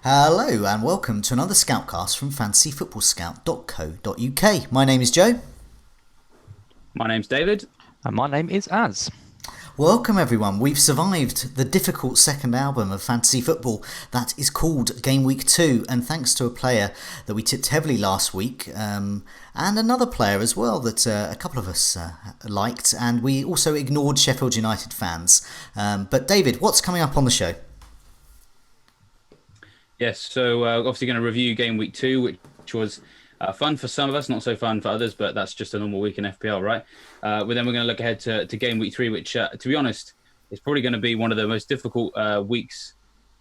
Hello and welcome to another Scoutcast from fantasyfootballscout.co.uk. My name is Joe. My name's David. And my name is Az. Welcome everyone. We've survived the difficult second album of fantasy football that is called Gameweek 2, and thanks to a player that we tipped heavily last week and another player as well that a couple of us liked, and we also ignored Sheffield United fans. But David, what's coming up on the show? Yes, so obviously going to review Game Week 2, which was fun for some of us, not so fun for others, but that's just a normal week in FPL, right? But then we're going to look ahead to Game Week 3, which, to be honest, is probably going to be one of the most difficult weeks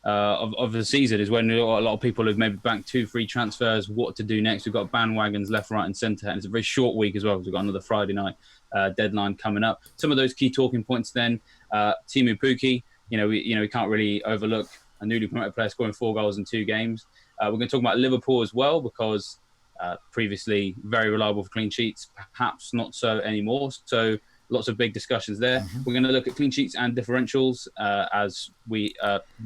of the season, is when a lot of people have maybe banked 2 free transfers, what to do next. We've got bandwagons left, right and centre, and it's a very short week as well, because we've got another Friday night deadline coming up. Some of those key talking points then, Timu Pukki, we can't really overlook a newly promoted player scoring 4 goals in 2 games. We're going to talk about Liverpool as well, because previously very reliable for clean sheets, perhaps not so anymore. So lots of big discussions there. Mm-hmm. We're going to look at clean sheets and differentials as we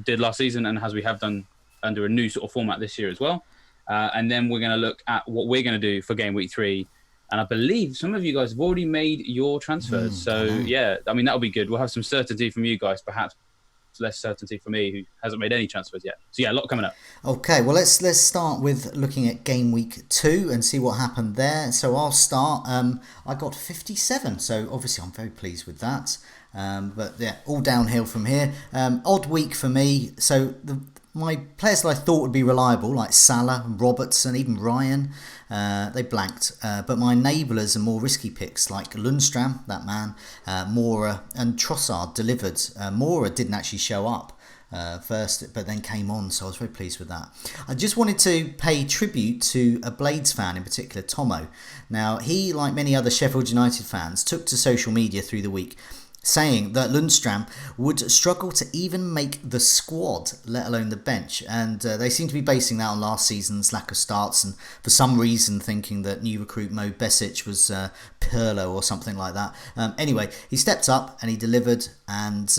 did last season and as we have done under a new sort of format this year as well. And then we're going to look at what we're going to do for Game Week 3. And I believe some of you guys have already made your transfers. That'll be good. We'll have some certainty from you guys, perhaps less certainty for me, who hasn't made any transfers yet. So yeah, a lot coming up. Okay, well let's start with looking at Game Week 2 and see what happened there. So I'll start. I got 57, so obviously I'm very pleased with that. But yeah, all downhill from here. Odd week for me. So my players that I thought would be reliable, like Salah, Robertson, even Ryan, they blanked. But my enablers are more risky picks, like Lundstram, that man, Mora, and Trossard delivered. Mora didn't actually show up first, but then came on, so I was very pleased with that. I just wanted to pay tribute to a Blades fan in particular, Tomo. Now, he, like many other Sheffield United fans, took to social media through the week saying that Lundstram would struggle to even make the squad, let alone the bench. And they seem to be basing that on last season's lack of starts, and for some reason thinking that new recruit Mo Besic was Pirlo or something like that. Anyway, he stepped up and he delivered, and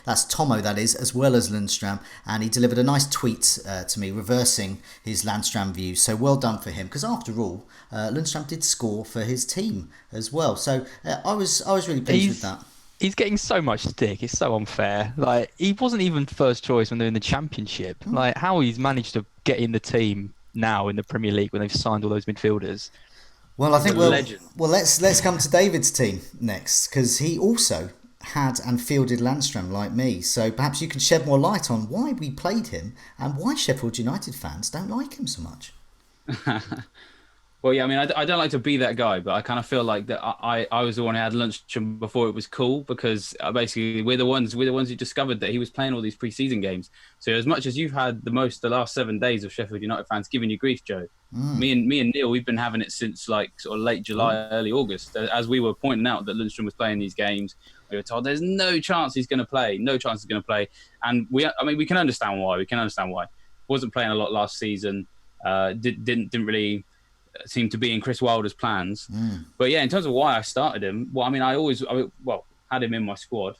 that's Tomo, that is, as well as Lundstram. And he delivered a nice tweet to me, reversing his Lundstram views. So well done for him, because after all, Lundstram did score for his team as well. So I was really pleased with that. He's getting so much stick. It's so unfair. Like, he wasn't even first choice when they're in the Championship. Like, how he's managed to get in the team now in the Premier League when they've signed all those midfielders. Well, I think let's come to David's team next, because he also had and fielded Landstram like me. So perhaps you can shed more light on why we played him and why Sheffield United fans don't like him so much. Well, yeah, I mean, I don't like to be that guy, but I kind of feel like that I was the one who had Lundstram before it was cool, because basically we're the ones who discovered that he was playing all these preseason games. So as much as you've had the 7 days of Sheffield United fans giving you grief, Joe, me and Neil, we've been having it since like sort of late July, early August. As we were pointing out that Lundstram was playing these games, we were told there's no chance he's going to play, and we can understand why. Wasn't playing a lot last season. Didn't really seemed to be in Chris Wilder's plans. But yeah, in terms of why I started him, well, I mean, I had him in my squad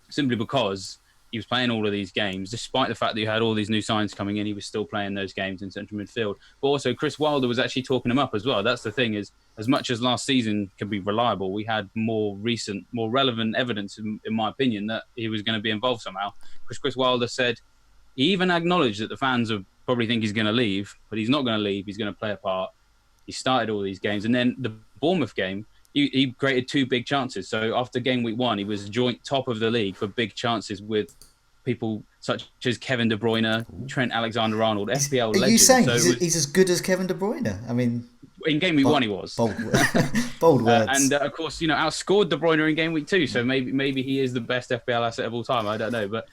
simply because he was playing all of these games, despite the fact that you had all these new signs coming in. He was still playing those games in central midfield. But also, Chris Wilder was actually talking him up as well. That's the thing, is as much as last season can be reliable, we had more recent, more relevant evidence, in my opinion, that he was going to be involved somehow. Because Chris Wilder said, he even acknowledged that the fans have probably think he's going to leave, but he's not going to leave. He's going to play a part. He started all these games. And then the Bournemouth game, he created 2 big chances. So after game week 1, he was joint top of the league for big chances with people such as Kevin De Bruyne, Trent Alexander-Arnold, FPL legends. Are you saying he's as good as Kevin De Bruyne? I mean, in game week 1 he was. Bold words. And of course, outscored De Bruyne in game week 2. So maybe he is the best FPL asset of all time. I don't know, but...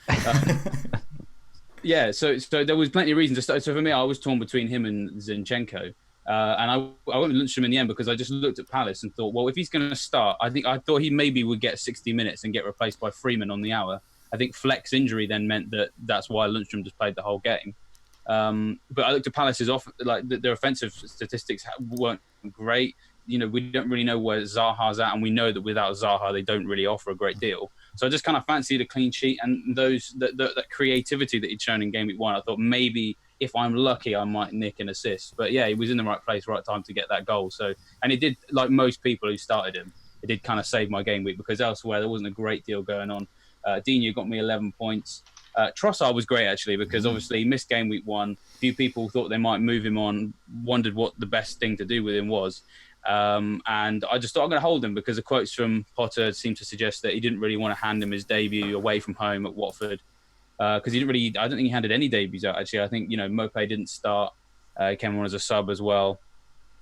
Yeah, so there was plenty of reasons to start. So for me, I was torn between him and Zinchenko. And I went with Lundstram in the end because I just looked at Palace and thought, well, if he's going to start, I thought he maybe would get 60 minutes and get replaced by Freeman on the hour. I think Fleck's injury then meant that's why Lundstram just played the whole game. But I looked at Palace's their offensive statistics weren't great. We don't really know where Zaha's at, and we know that without Zaha, they don't really offer a great deal. So I just kind of fancied a clean sheet, and that creativity that he'd shown in game week 1. I thought maybe if I'm lucky, I might nick an assist. But yeah, he was in the right place, right time to get that goal. So, and it did, like most people who started him, it did kind of save my game week, because elsewhere there wasn't a great deal going on. Dino got me 11 points. Trossard was great, actually, because obviously he missed game week 1. A few people thought they might move him on, wondered what the best thing to do with him was. And I just thought I'm going to hold him, because the quotes from Potter seemed to suggest that he didn't really want to hand him his debut away from home at Watford. Because I don't think he handed any debuts out, actually. I think, Mopé didn't start. He came on as a sub as well.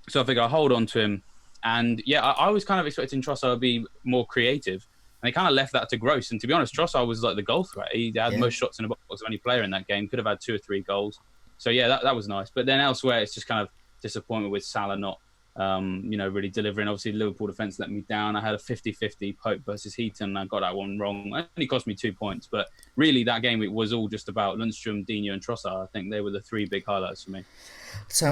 So I figured I'll hold on to him. And yeah, I was kind of expecting Trossard to be more creative. And they kind of left that to Gross. And to be honest, Trossard was like the goal threat. He had most shots in the box of any player in that game. Could have had 2 or 3 goals. So yeah, that was nice. But then elsewhere, it's just kind of disappointment with Salah not, really delivering. Obviously, Liverpool defence let me down. I had a 50-50 Pope versus Heaton. I got that one wrong. It only cost me 2 points. But really, that game week was all just about Lundstram, Dino and Trossard. I think they were the 3 big highlights for me. So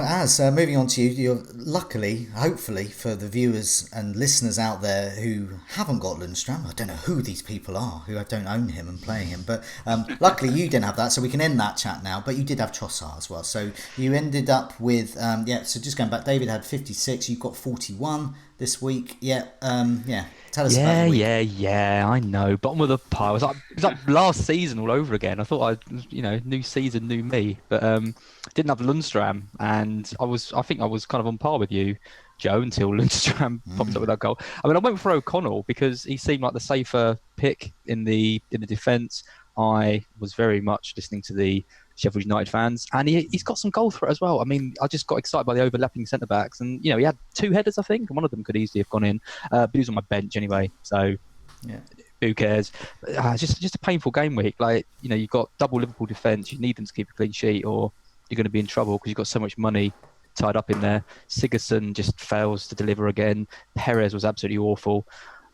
moving on to you, you're luckily, hopefully for the viewers and listeners out there who haven't got Lundstram, I don't know who these people are who don't own him and playing him, but luckily you didn't have that, so we can end that chat now. But you did have Trossard as well, so you ended up with so just going back, David had 56, you've got 41 this week. Tell us about the week. Yeah, I know. Bottom of the pile. It was like last season all over again. I thought new season, new me. But didn't have Lundstram, and I think I was kind of on par with you, Joe, until Lundstram popped up with that goal. I mean, I went for O'Connell because he seemed like the safer pick in the defence. I was very much listening to the Sheffield United fans, and he's got some goal threat as well. I mean, I just got excited by the overlapping centre backs, and he had 2 headers, I think, and one of them could easily have gone in. But he was on my bench anyway, so who cares? Just a painful game week. Like you've got double Liverpool defence. You need them to keep a clean sheet, or you're going to be in trouble because you've got so much money tied up in there. Sigurdsson just fails to deliver again. Perez was absolutely awful.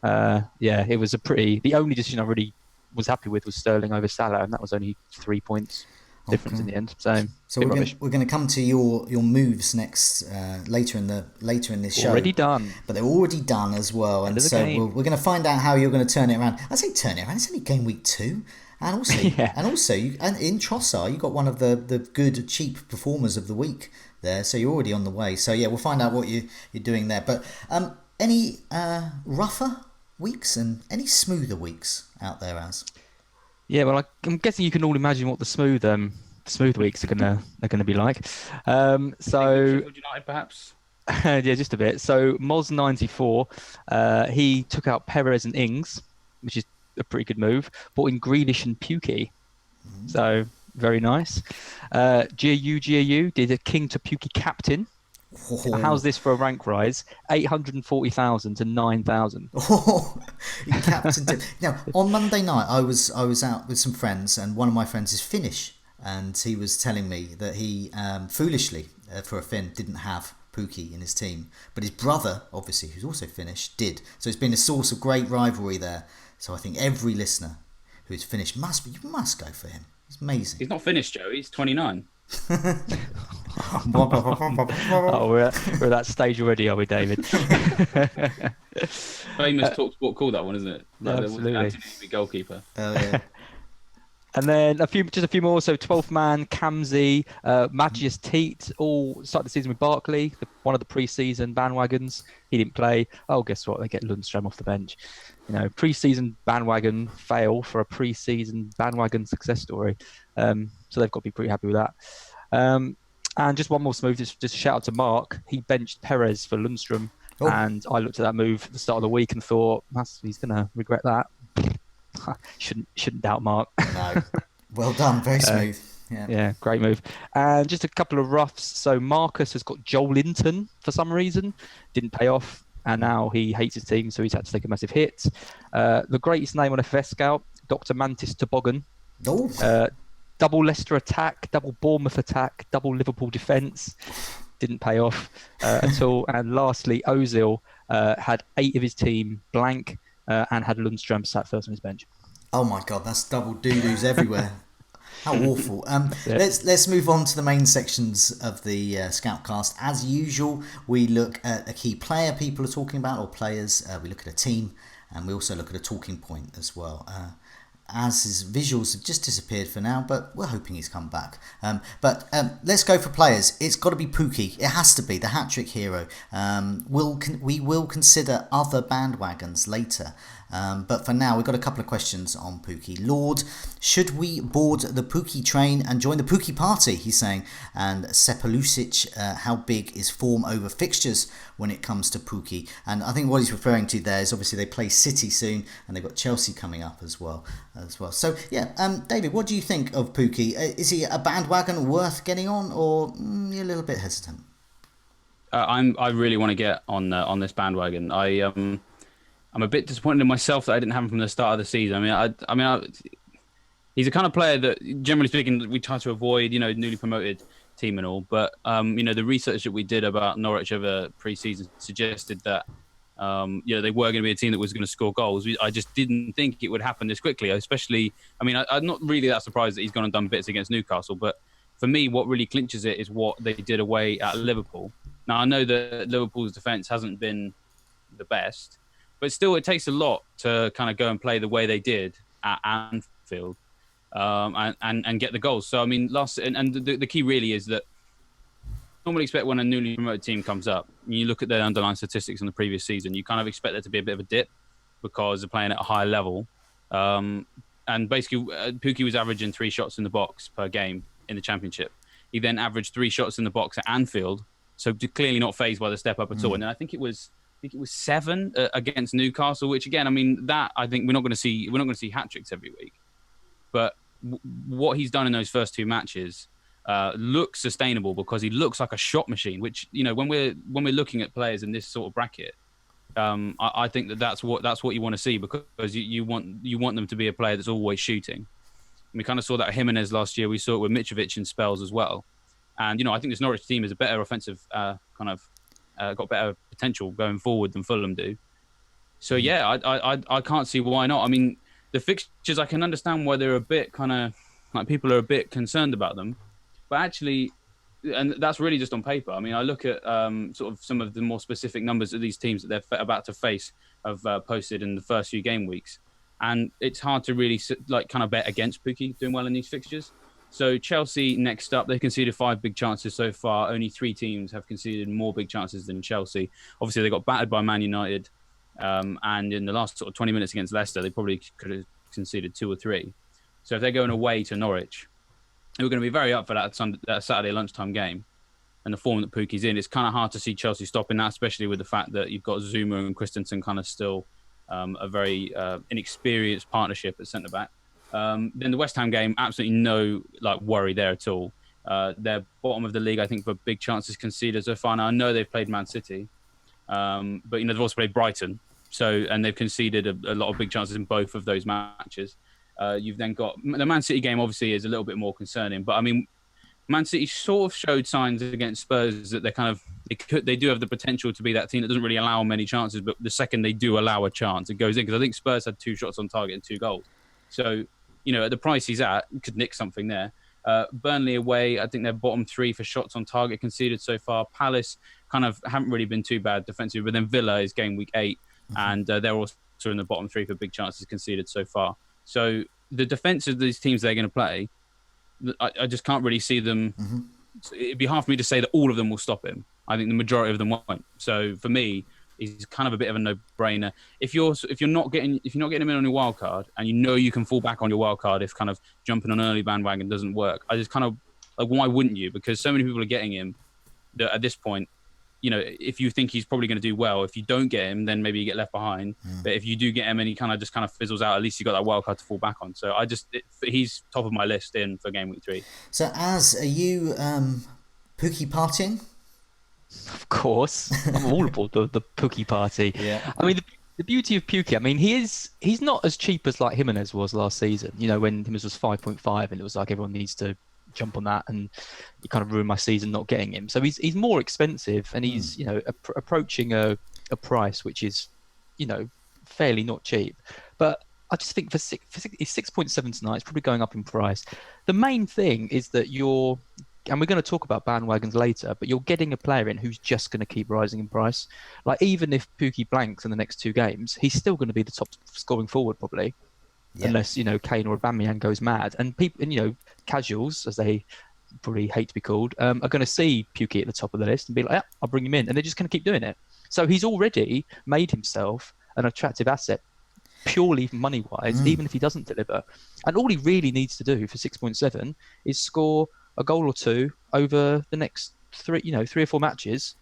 It was the only decision I really was happy with was Sterling over Salah, and that was only 3 points difference in the end. So we're going to come to your moves next later in this show. Already done, but they're already done as well. And so we're going to find out how you're going to turn it around. I say turn it around. It's only game week 2, and also in Trossard you got one of the good cheap performers of the week there. So you're already on the way. So yeah, we'll find out what you're doing there. But any rougher weeks and any smoother weeks out there, as? Yeah, well, I'm guessing you can all imagine what the smooth weeks are gonna be like. So Sheffield United, perhaps. Yeah, just a bit. So Moz 94, he took out Perez and Ings, which is a pretty good move. Bought in Grealish and Pukki, so very nice. GAU did a King to Pukki captain. Oh. How's this for a rank rise? 840,000 to 9,000. Oh, captain. Now, on Monday night, I was out with some friends, and one of my friends is Finnish, and he was telling me that he foolishly, for a Finn, didn't have Pukki in his team, but his brother, obviously, who's also Finnish, did. So it's been a source of great rivalry there. So I think every listener who's Finnish must go for him. He's amazing. He's not Finnish, Joe. He's 29. Oh, we're at that stage already, are we, David? Famous TalkSport call, that one, isn't it? Absolutely. Anthony, goalkeeper. Oh yeah. And then a few more. So 12th man, Kamsi, Magius Teat, all started the season with Barkley, one of the pre-season bandwagons. He didn't play. Oh, guess what? They get Lundstram off the bench. Pre-season bandwagon fail for a pre-season bandwagon success story. So they've got to be pretty happy with that. And just one more smooth, just a shout out to Mark. He benched Perez for Lundstram. Oh. And I looked at that move at the start of the week and thought, he's going to regret that. Shouldn't doubt Mark. No. Well done. Very smooth. Yeah, great move. And just a couple of roughs. So Marcus has got Joel Linton for some reason. Didn't pay off. And now he hates his team, so he's had to take a massive hit. The greatest name on FS Scout, Dr. Mantis Toboggan. Oh. Double Leicester attack, double Bournemouth attack, double Liverpool defence. Didn't pay off at all. And lastly, Ozil had 8 of his team blank and had Lundstram sat first on his bench. Oh my God, that's double doo-doos everywhere. How awful. Let's move on to the main sections of the Scoutcast. As usual, we look at a key player people are talking about, or players. We look at a team, and we also look at a talking point as well. As his visuals have just disappeared for now, but we're hoping he's come back. But let's go for players. It's got to be Pukki. It has to be the hat-trick hero. We will consider other bandwagons later. But for now, we've got a couple of questions on Pukki. Lord, should we board the Pukki train and join the Pukki party? He's saying. And Sepalusic, how big is form over fixtures when it comes to Pukki? And I think what he's referring to there is obviously they play City soon, and they've got Chelsea coming up as well. So yeah, David, what do you think of Pukki? Is he a bandwagon worth getting on, or you're a little bit hesitant? I really want to get on this bandwagon. I'm a bit disappointed in myself that I didn't have him from the start of the season. He's a kind of player that, generally speaking, we try to avoid, newly promoted team and all. But, the research that we did about Norwich over pre-season suggested that, they were going to be a team that was going to score goals. I just didn't think it would happen this quickly, especially, I'm not really that surprised that he's gone and done bits against Newcastle. But for me, what really clinches it is what they did away at Liverpool. Now, I know that Liverpool's defence hasn't been the best, but still, it takes a lot to kind of go and play the way they did at Anfield and get the goals. So, the key really is that normally expect when a newly promoted team comes up, you look at their underlying statistics in the previous season, you kind of expect there to be a bit of a dip because they're playing at a higher level. And basically, Pukki was averaging 3 shots in the box per game in the Championship. He then averaged 3 shots in the box at Anfield, so clearly not phased by the step up at all. And then I think it was 7 against Newcastle, which again, that I think we're not going to see hat tricks every week. But what he's done in those first 2 matches looks sustainable because he looks like a shot machine. Which when we're looking at players in this sort of bracket, I think that's what you want to see because you want them to be a player that's always shooting. And we kind of saw that at Jimenez last year. We saw it with Mitrovic in spells as well. And I think this Norwich team is a better offensive got better potential going forward than Fulham do. So yeah, I can't see why not. The fixtures, I can understand why they're a bit people are a bit concerned about them, but actually, and that's really just on paper. I look at sort of some of the more specific numbers of these teams that they're about to face have posted in the first few game weeks, and it's hard to really bet against Pukki doing well in these fixtures. So Chelsea next up, they conceded 5 big chances so far. Only 3 teams have conceded more big chances than Chelsea. Obviously, they got battered by Man United. And in the last sort of 20 minutes against Leicester, they probably could have conceded 2 or 3. So if they're going away to Norwich, we're going to be very up for that Saturday lunchtime game. And the form that Pukki's in, it's kind of hard to see Chelsea stopping that, especially with the fact that you've got Zuma and Christensen kind of still a very inexperienced partnership at centre-back. Then the West Ham game, absolutely no worry there at all. They're bottom of the league, I think, for big chances conceded so far. Now, I know they've played Man City, but they've also played Brighton, and they've conceded a lot of big chances in both of those matches. You've then got the Man City game. Obviously, is a little bit more concerning, but Man City sort of showed signs against Spurs that they do have the potential to be that team that doesn't really allow many chances, but the second they do allow a chance, it goes in. Because I think Spurs had 2 shots on target and 2 goals. So, at the price he's at, you could nick something there. Burnley away, I think they're bottom 3 for shots on target conceded so far. Palace kind of haven't really been too bad defensively, but then Villa is game week 8, and they're also in the bottom 3 for big chances conceded so far. So the defence of these teams they're going to play, I just can't really see them. It'd be hard for me to say that all of them will stop him. I think the majority of them won't. So for me, he's kind of a bit of a no-brainer. If you're not getting him in on your wild card, and you can fall back on your wild card if kind of jumping on an early bandwagon doesn't work, I just kind of why wouldn't you? Because so many people are getting him that at this point, if you think he's probably going to do well, if you don't get him, then maybe you get left behind. But if you do get him and he kind of fizzles out, at least you got that wild card to fall back on. So he's top of my list in for game week 3. So are you Pukki partying? Of course, I'm all aboard the Pukki party. Yeah. The beauty of Pukki, he's not as cheap as Jimenez was last season. When Jimenez was 5.5, and it was like everyone needs to jump on that, and you kind of ruined my season not getting him. So he's more expensive, and he's approaching a price which is fairly not cheap. But I just think he's 6.7 tonight. It's probably going up in price. The main thing is that you're and we're going to talk about bandwagons later, but you're getting a player in who's just going to keep rising in price. Like, even if Pukki blanks in the next 2 games, he's still going to be the top scoring forward probably, unless, Kane or Aubameyang goes mad. And people, and casuals, as they probably hate to be called, are going to see Pukki at the top of the list and be like, yeah, I'll bring him in. And they're just going to keep doing it. So he's already made himself an attractive asset, purely money-wise, even if he doesn't deliver. And all he really needs to do for 6.7 is score a goal or 2 over the next 3 or 4 matches.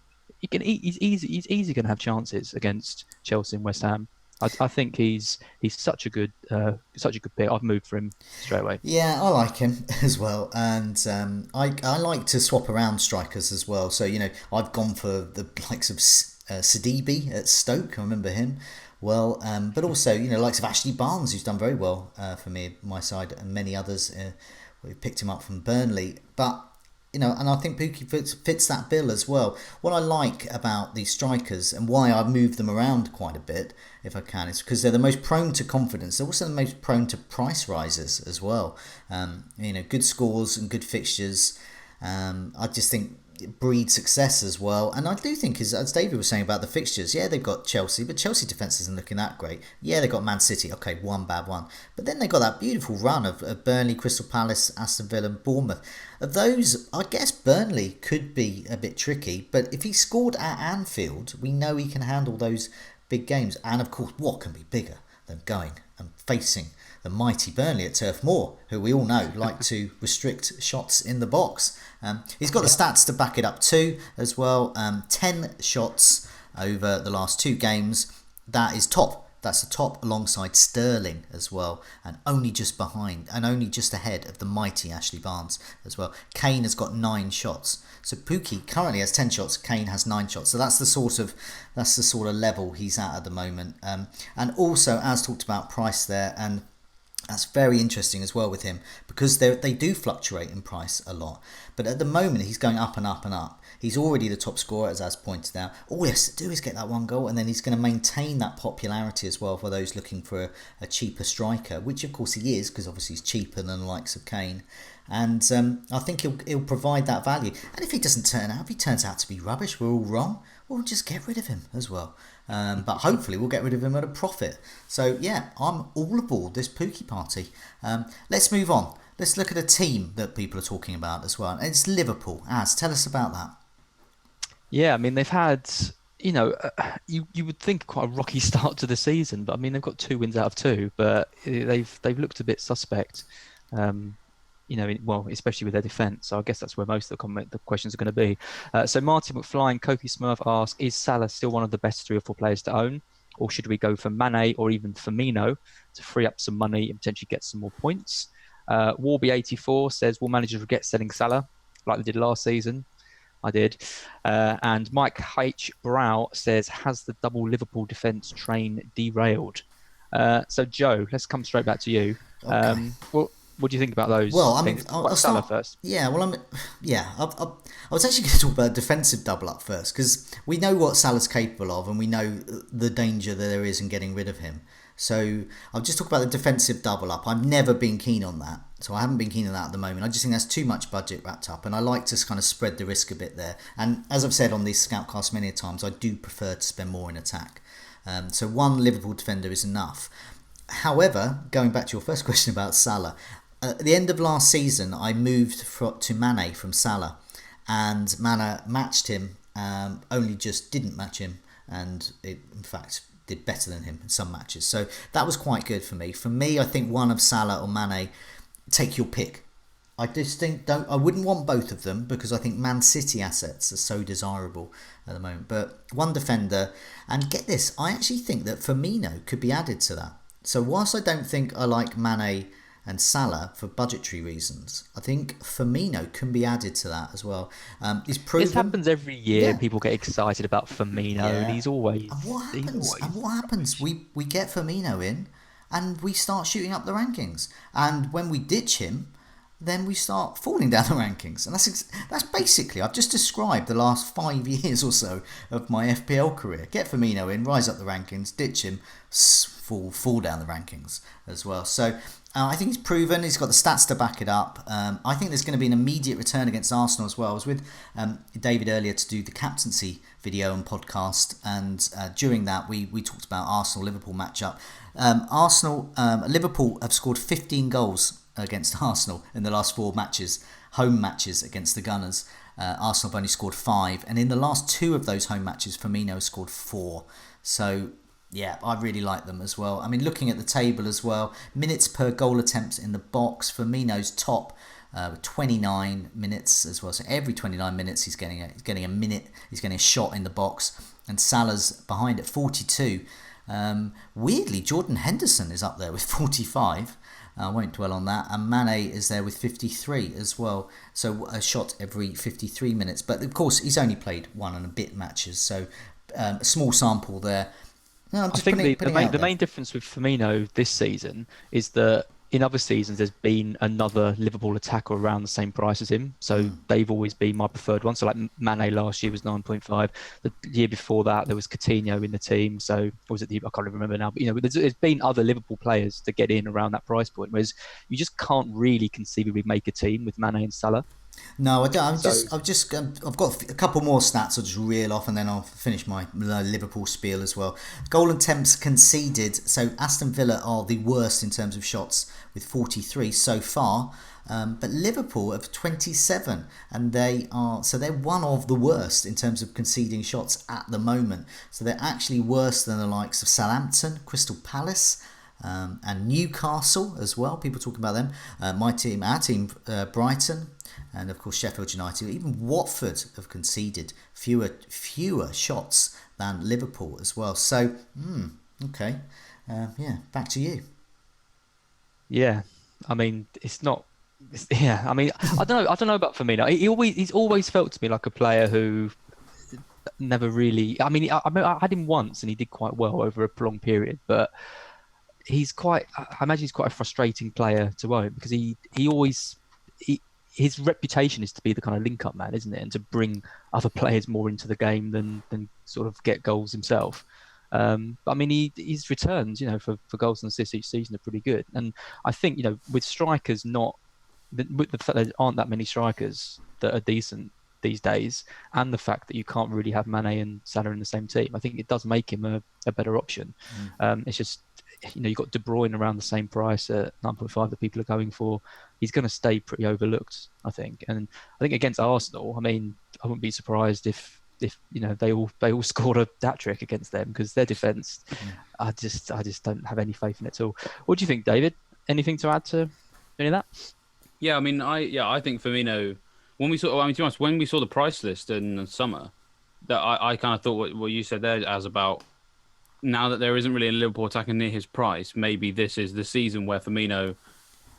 He's easy going to have chances against Chelsea and West Ham. I think he's such a good pick. I've moved for him straight away. Yeah, I like him as well, and I like to swap around strikers as well. So I've gone for the likes of Sidibe at Stoke. I remember him well, but also likes of Ashley Barnes, who's done very well for me, my side, and many others. We've picked him up from Burnley, but. And I think Pukki fits that bill as well. What I like about these strikers and why I move them around quite a bit, if I can, is because they're the most prone to confidence. They're also the most prone to price rises as well. Good scores and good fixtures. I just think breed success as well. And I do think, as David was saying about the fixtures, yeah, they've got Chelsea, but Chelsea defence isn't looking that great. Yeah, they've got Man City, okay, one bad one. But then they got that beautiful run of Burnley, Crystal Palace, Aston Villa and Bournemouth. Of those, I guess Burnley could be a bit tricky, but if he scored at Anfield, we know he can handle those big games. And of course, what can be bigger than going and facing the mighty Burnley at Turf Moor, who we all know like to restrict shots in the box. He's got the stats to back it up too as well. 10 shots over the last 2 games. That is top. That's the top alongside Sterling as well, and only just behind and only just ahead of the mighty Ashley Barnes as well. Kane has got 9 shots. So Pukki currently has 10 shots. Kane has 9 shots. So that's the sort of level he's at the moment. And also, as talked about, price there, and that's very interesting as well with him because they do fluctuate in price a lot. But at the moment, he's going up and up and up. He's already the top scorer, as pointed out. All he has to do is get that 1 goal, and then he's going to maintain that popularity as well for those looking for a cheaper striker, which of course he is, because obviously he's cheaper than the likes of Kane. And I think he'll provide that value. And if he doesn't if he turns out to be rubbish, we're all wrong, we'll just get rid of him as well. But hopefully we'll get rid of him at a profit. So yeah, I'm all aboard this Pukki party. Let's move on. Let's look at a team that people are talking about as well. And it's Liverpool. Tell us about that. Yeah, I mean, they've had, you would think quite a rocky start to the season, but I mean, they've got 2 wins out of 2, but they've looked a bit suspect, especially with their defence. So I guess that's where most of the questions are going to be. So Martin McFly and Kofi Smurf ask, is Salah still one of the best 3 or 4 players to own? Or should we go for Mane or even Firmino to free up some money and potentially get some more points? Warby84 says, will managers regret selling Salah like they did last season? I did. And Mike H. Brow says, has the double Liverpool defence train derailed? So Joe, let's come straight back to you. Okay. What do you think about those? Well, I'll Salah first. Yeah, I was actually going to talk about a defensive double up first, because we know what Salah's capable of, and we know the danger that there is in getting rid of him. So I'll just talk about the defensive double up. I've never been keen on that. So I haven't been keen on that at the moment. I just think that's too much budget wrapped up, and I like to kind of spread the risk a bit there. And as I've said on these Scoutcasts many times, I do prefer to spend more in attack. So 1 Liverpool defender is enough. However, going back to your first question about Salah, at the end of last season, I moved to Mane from Salah, and Mane matched him, only just didn't match him, and it, in fact, did better than him in some matches. So that was quite good for me. For me, I think one of Salah or Mane, take your pick. I just think I wouldn't want both of them, because I think Man City assets are so desirable at the moment. But 1 defender, and get this, I actually think that Firmino could be added to that. So whilst I don't think I like Mane and Salah for budgetary reasons, I think Firmino can be added to that as well. He's proven. This happens every year. Yeah. People get excited about Firmino, and he's always. And what happens? We get Firmino in, and we start shooting up the rankings. And when we ditch him, then we start falling down the rankings. And that's basically, I've just described the last 5 years or so of my FPL career. Get Firmino in, rise up the rankings, ditch him, fall down the rankings as well. So I think he's proven. He's got the stats to back it up. I think there's going to be an immediate return against Arsenal as well. I was with David earlier to do the captaincy video and podcast, and during that we talked about Arsenal-Liverpool matchup. Liverpool have scored 15 goals against Arsenal in the last 4 matches, home matches against the Gunners. Arsenal have only scored 5, and in the last 2 of those home matches, Firmino has scored 4. So yeah, I really like them as well. I mean, looking at the table as well, minutes per goal attempts in the box, Firmino's top with 29 minutes as well. So every 29 minutes he's getting a minute, he's getting a shot in the box, and Salah's behind at 42. Weirdly, Jordan Henderson is up there with 45. I won't dwell on that. And Mane is there with 53 as well. So a shot every 53 minutes. But of course, he's only played 1 and a bit matches. So a small sample there. No, I think the main difference with Firmino this season is that in other seasons there's been another Liverpool attacker around the same price as him. So they've always been my preferred one. So like Mane last year was 9.5. The year before that there was Coutinho in the team. So what was it? I can't even remember now. But there's been other Liverpool players to get in around that price point. Whereas you just can't really conceivably make a team with Mane and Salah. No, I don't. I've got a couple more stats I'll just reel off, and then I'll finish my Liverpool spiel as well. Goal attempts conceded. So Aston Villa are the worst in terms of shots with 43 so far, but Liverpool have 27, and they're one of the worst in terms of conceding shots at the moment. So they're actually worse than the likes of Southampton, Crystal Palace, and Newcastle as well. People talking about them. Our team, Brighton. And of course Sheffield United, even Watford have conceded fewer shots than Liverpool as well. So, okay, back to you. Yeah, I mean I don't know about Firmino. He's always felt to me like a player who never really. I mean, I had him once and he did quite well over a prolonged period, but I imagine he's quite a frustrating player to own because his reputation is to be the kind of link-up man, isn't it? And to bring other players more into the game than sort of get goals himself. But I mean, his returns, for goals and assists each season are pretty good. And I think, with strikers with the fact there aren't that many strikers that are decent these days, and the fact that you can't really have Mane and Salah in the same team, I think it does make him a better option. It's just, you've got De Bruyne around the same price at 9.5 that people are going for. He's going to stay pretty overlooked, I think. And I think against Arsenal, I mean, I wouldn't be surprised if they all scored a hat trick against them because their defence, I just don't have any faith in it at all. What do you think, David? Anything to add to any of that? Yeah, I mean, I think Firmino. To be honest, when we saw the price list in the summer, that I kind of thought what you said there as about. Now that there isn't really a Liverpool attacker near his price, maybe this is the season where Firmino,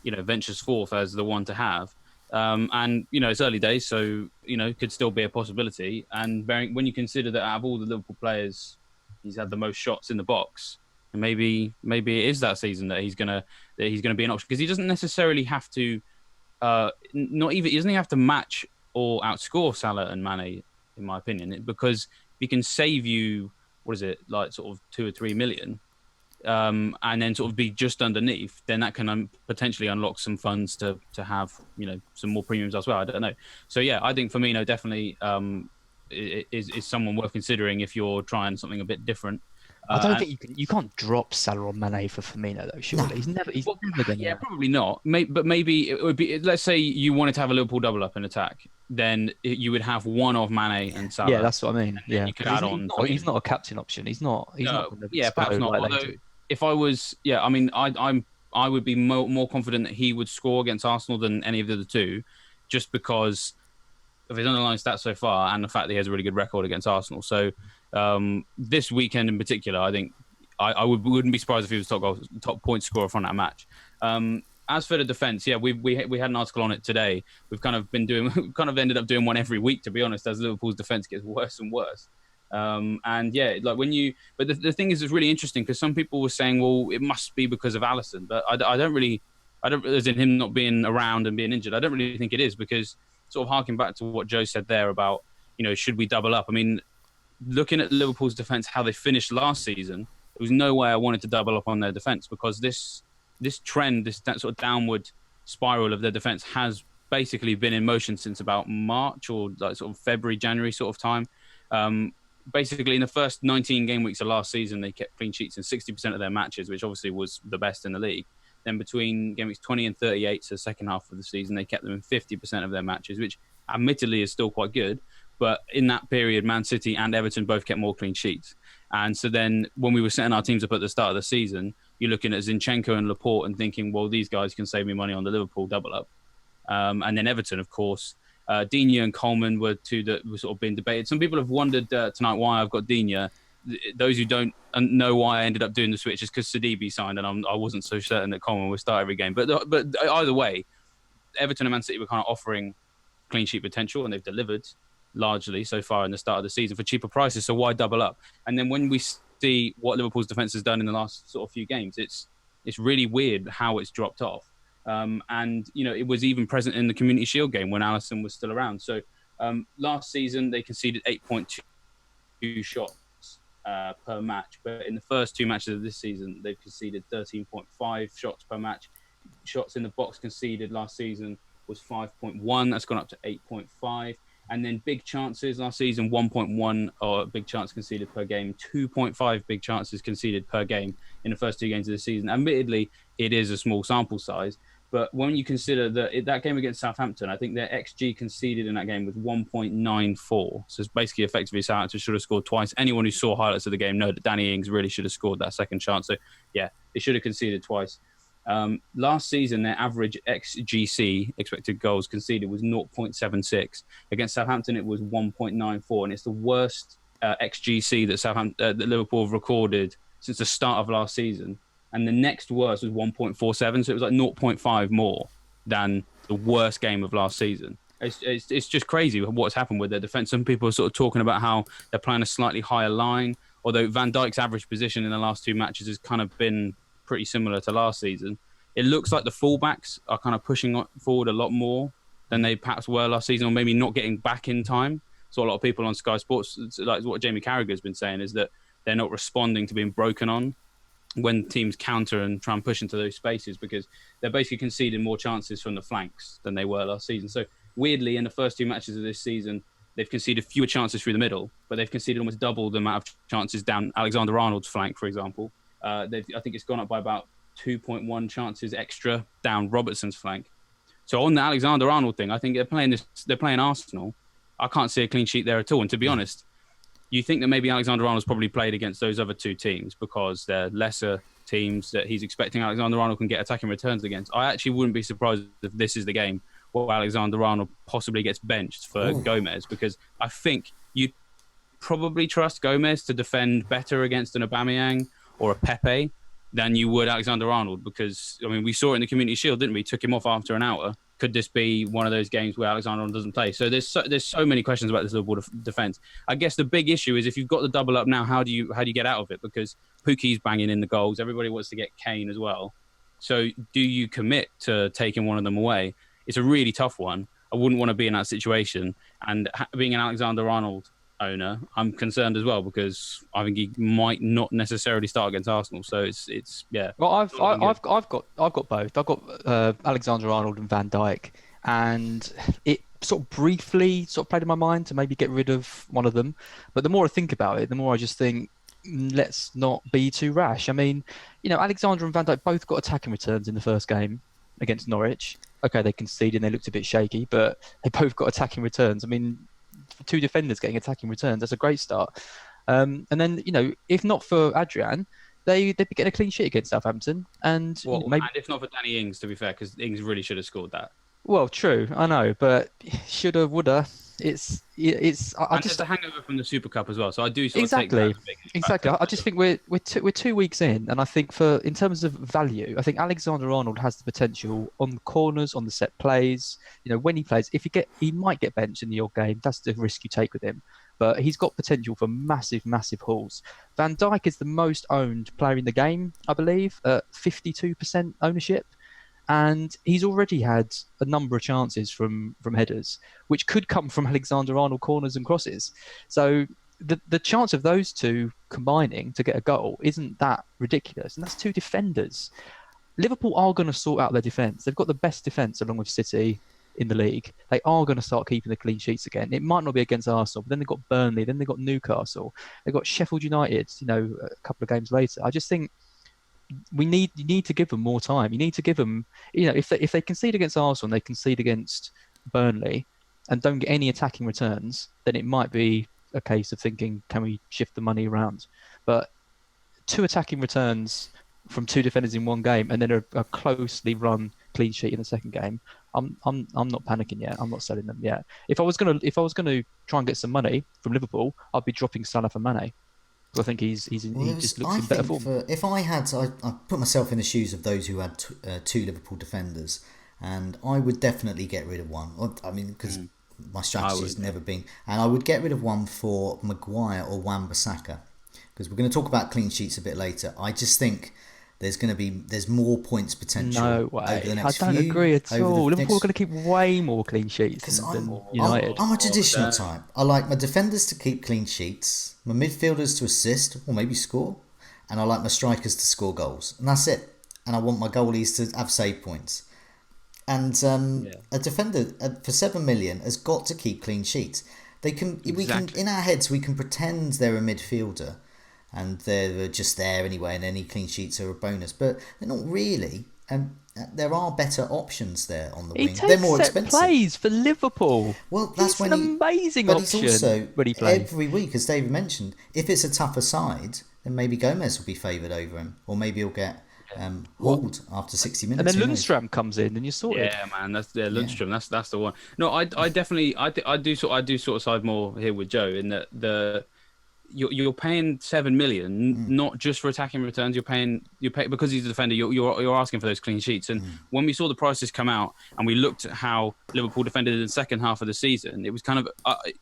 ventures forth as the one to have. And it's early days, so could still be a possibility. And when you consider that out of all the Liverpool players, he's had the most shots in the box, and maybe it is that season that he's gonna be an option because he doesn't necessarily have to, he doesn't have to match or outscore Salah and Mane, in my opinion, because he can save you. What is it, like sort of 2 or 3 million, and then sort of be just underneath, then that can potentially unlock some funds to have, some more premiums as well. I don't know. So yeah, I think Firmino definitely is someone worth considering if you're trying something a bit different. I don't think you can't drop Salah or Mane for Firmino though. Surely no. He's never going to. Yeah, probably not. But maybe it would be. Let's say you wanted to have a Liverpool double up in attack, then you would have one of Mane and Salah. Yeah, that's what I mean. Yeah, you could add on. He's not a captain option. He's not. Yeah, perhaps not. Although if I was, I mean, I would be more confident that he would score against Arsenal than any of the other two, just because of his underlying stats so far and the fact that he has a really good record against Arsenal. So. This weekend in particular, I think I wouldn't be surprised if he was top point scorer from that match. As for the defence, we had an article on it today. We've kind of ended up doing one every week, to be honest, as Liverpool's defence gets worse and worse. But the thing is, it's really interesting because some people were saying, well, it must be because of Alisson, but I don't, as in him not being around and being injured. I don't really think it is because sort of harking back to what Joe said there about, should we double up? I mean, looking at Liverpool's defence, how they finished last season, there was no way I wanted to double up on their defence because this this trend, that sort of downward spiral of their defence has basically been in motion since about March or like sort of February, January sort of time. Basically, in the first 19 game weeks of last season, they kept clean sheets in 60% of their matches, which obviously was the best in the league. Then between game weeks 20 and 38, so the second half of the season, they kept them in 50% of their matches, which admittedly is still quite good. But in that period, Man City and Everton both kept more clean sheets. And so then when we were setting our teams up at the start of the season, you're looking at Zinchenko and Laporte and thinking, well, these guys can save me money on the Liverpool double up. And then Everton, of course. Digne and Coleman were two that were sort of being debated. Some people have wondered tonight why I've got Digne. Those who don't know why I ended up doing the switch is because Sidibe signed, and I wasn't so certain that Coleman would start every game. But either way, Everton and Man City were kind of offering clean sheet potential, and they've delivered largely so far in the start of the season for cheaper prices. So why double up? And then when we see what Liverpool's defence has done in the last sort of few games, it's really weird how it's dropped off. And, you know, it was even present in the Community Shield game when Alisson was still around. So last season, they conceded 8.2 shots per match. But in the first two matches of this season, they've conceded 13.5 shots per match. Shots in the box conceded last season was 5.1. That's gone up to 8.5. And then big chances last season, 1.1 or big chance conceded per game, 2.5 big chances conceded per game in the first two games of the season. Admittedly, it is a small sample size. But when you consider that game against Southampton, I think their XG conceded in that game was 1.94. So it's basically effectively Southampton should have scored twice. Anyone who saw highlights of the game know that Danny Ings really should have scored that second chance. So, yeah, they should have conceded twice. Last season, their average XGC, expected goals conceded, was 0.76. Against Southampton, it was 1.94. And it's the worst XGC that Liverpool have recorded since the start of last season. And the next worst was 1.47, so it was like 0.5 more than the worst game of last season. It's just crazy what's happened with their defence. Some people are sort of talking about how they're playing a slightly higher line, although Van Dijk's average position in the last two matches has kind of been pretty similar to last season. It looks like the fullbacks are kind of pushing forward a lot more than they perhaps were last season, or maybe not getting back in time. So a lot of people on Sky Sports, like what Jamie Carragher's been saying, is that they're not responding to being broken on when teams counter and try and push into those spaces, because they're basically conceding more chances from the flanks than they were last season. So weirdly, in the first two matches of this season, they've conceded fewer chances through the middle, but they've conceded almost double the amount of chances down Alexander-Arnold's flank, for example. I think it's gone up by about 2.1 chances extra down Robertson's flank. So on the Alexander-Arnold thing, I think they're playing Arsenal. I can't see a clean sheet there at all. And to be honest, you think that maybe Alexander-Arnold's probably played against those other two teams because they're lesser teams that he's expecting Alexander-Arnold can get attacking returns against. I actually wouldn't be surprised if this is the game where Alexander-Arnold possibly gets benched for Gomez, because I think you'd probably trust Gomez to defend better against an Aubameyang or a Pepe than you would Alexander-Arnold, because, I mean, we saw it in the Community Shield, didn't we? Took him off after an hour. Could this be one of those games where Alexander-Arnold doesn't play? So there's so many questions about this Liverpool defence. I guess the big issue is if you've got the double up now, how do you get out of it? Because Pukki's banging in the goals. Everybody wants to get Kane as well. So do you commit to taking one of them away? It's a really tough one. I wouldn't want to be in that situation. And being an Alexander-Arnold owner, I'm concerned as well, because I think he might not necessarily start against Arsenal. So it's yeah. Well, I've got both. I've got Alexander-Arnold and Van Dijk, and it sort of briefly played in my mind to maybe get rid of one of them. But the more I think about it, the more I just think, let's not be too rash. I mean, you know, Alexander and Van Dijk both got attacking returns in the first game against Norwich. Okay, they conceded and they looked a bit shaky, but they both got attacking returns. I mean, for two defenders getting attacking returns, that's a great start. And then, you know, if not for Adrian, they'd be getting a clean sheet against Southampton. And, maybe... and if not for Danny Ings, to be fair, because Ings really should have scored that. Well, true, I know, but shoulda, woulda. It's. Just a hangover from the Super Cup as well, so I do sort of take that as a big exactly. factor. I just think we're 2 weeks in, and I think in terms of value, I think Alexander-Arnold has the potential on the corners, on the set plays. You know, when he plays, he might get benched in the odd game. That's the risk you take with him. But he's got potential for massive, massive hauls. Van Dijk is the most owned player in the game, I believe, at 52% ownership. And he's already had a number of chances from headers, which could come from Alexander-Arnold corners and crosses. So the chance of those two combining to get a goal isn't that ridiculous. And that's two defenders. Liverpool are going to sort out their defence. They've got the best defence along with City in the league. They are going to start keeping the clean sheets again. It might not be against Arsenal, but then they've got Burnley, then they've got Newcastle, they've got Sheffield United, a couple of games later. I just think you need to give them more time. You need to give them, if they concede against Arsenal and they concede against Burnley and don't get any attacking returns, then it might be a case of thinking, can we shift the money around? But 2 attacking returns from 2 defenders in one game and then a closely run clean sheet in the second game, I'm not panicking yet. I'm not selling them yet. If I was gonna try and get some money from Liverpool, I'd be dropping Salah for Mane. I think he just looks in better form. If I put myself in the shoes of those who had 2 Liverpool defenders, and I would definitely get rid of one. I mean, because my strategy has never been, and I would get rid of one for Maguire or Wan-Bissaka, because we're going to talk about clean sheets a bit later. I just think there's more points potential. No way. Over the next I don't agree at all. Liverpool are going to keep way more clean sheets than United. I'm a traditional type. I like my defenders to keep clean sheets, my midfielders to assist or maybe score, and I like my strikers to score goals, and that's it. And I want my goalies to have save points. And a defender for 7 million has got to keep clean sheets. We can in our heads we can pretend they're a midfielder, and they're just there anyway, and any clean sheets are a bonus, but they're not really. And there are better options there on the wing. They're more expensive. Plays for Liverpool. Well, that's an amazing option. But he's also when he plays every week, as David mentioned. If it's a tougher side, then maybe Gomez will be favoured over him, or maybe he'll get hauled after 60 minutes. And then Lundstram comes in, and you're sorted. Yeah, man, that's Lundstram. Yeah. That's the one. No, I definitely I do sort of side more here with Joe in that you're paying 7 million not just for attacking returns. You pay because he's a defender. You're asking for those clean sheets. And when we saw the prices come out and we looked at how Liverpool defended in the second half of the season, it was kind of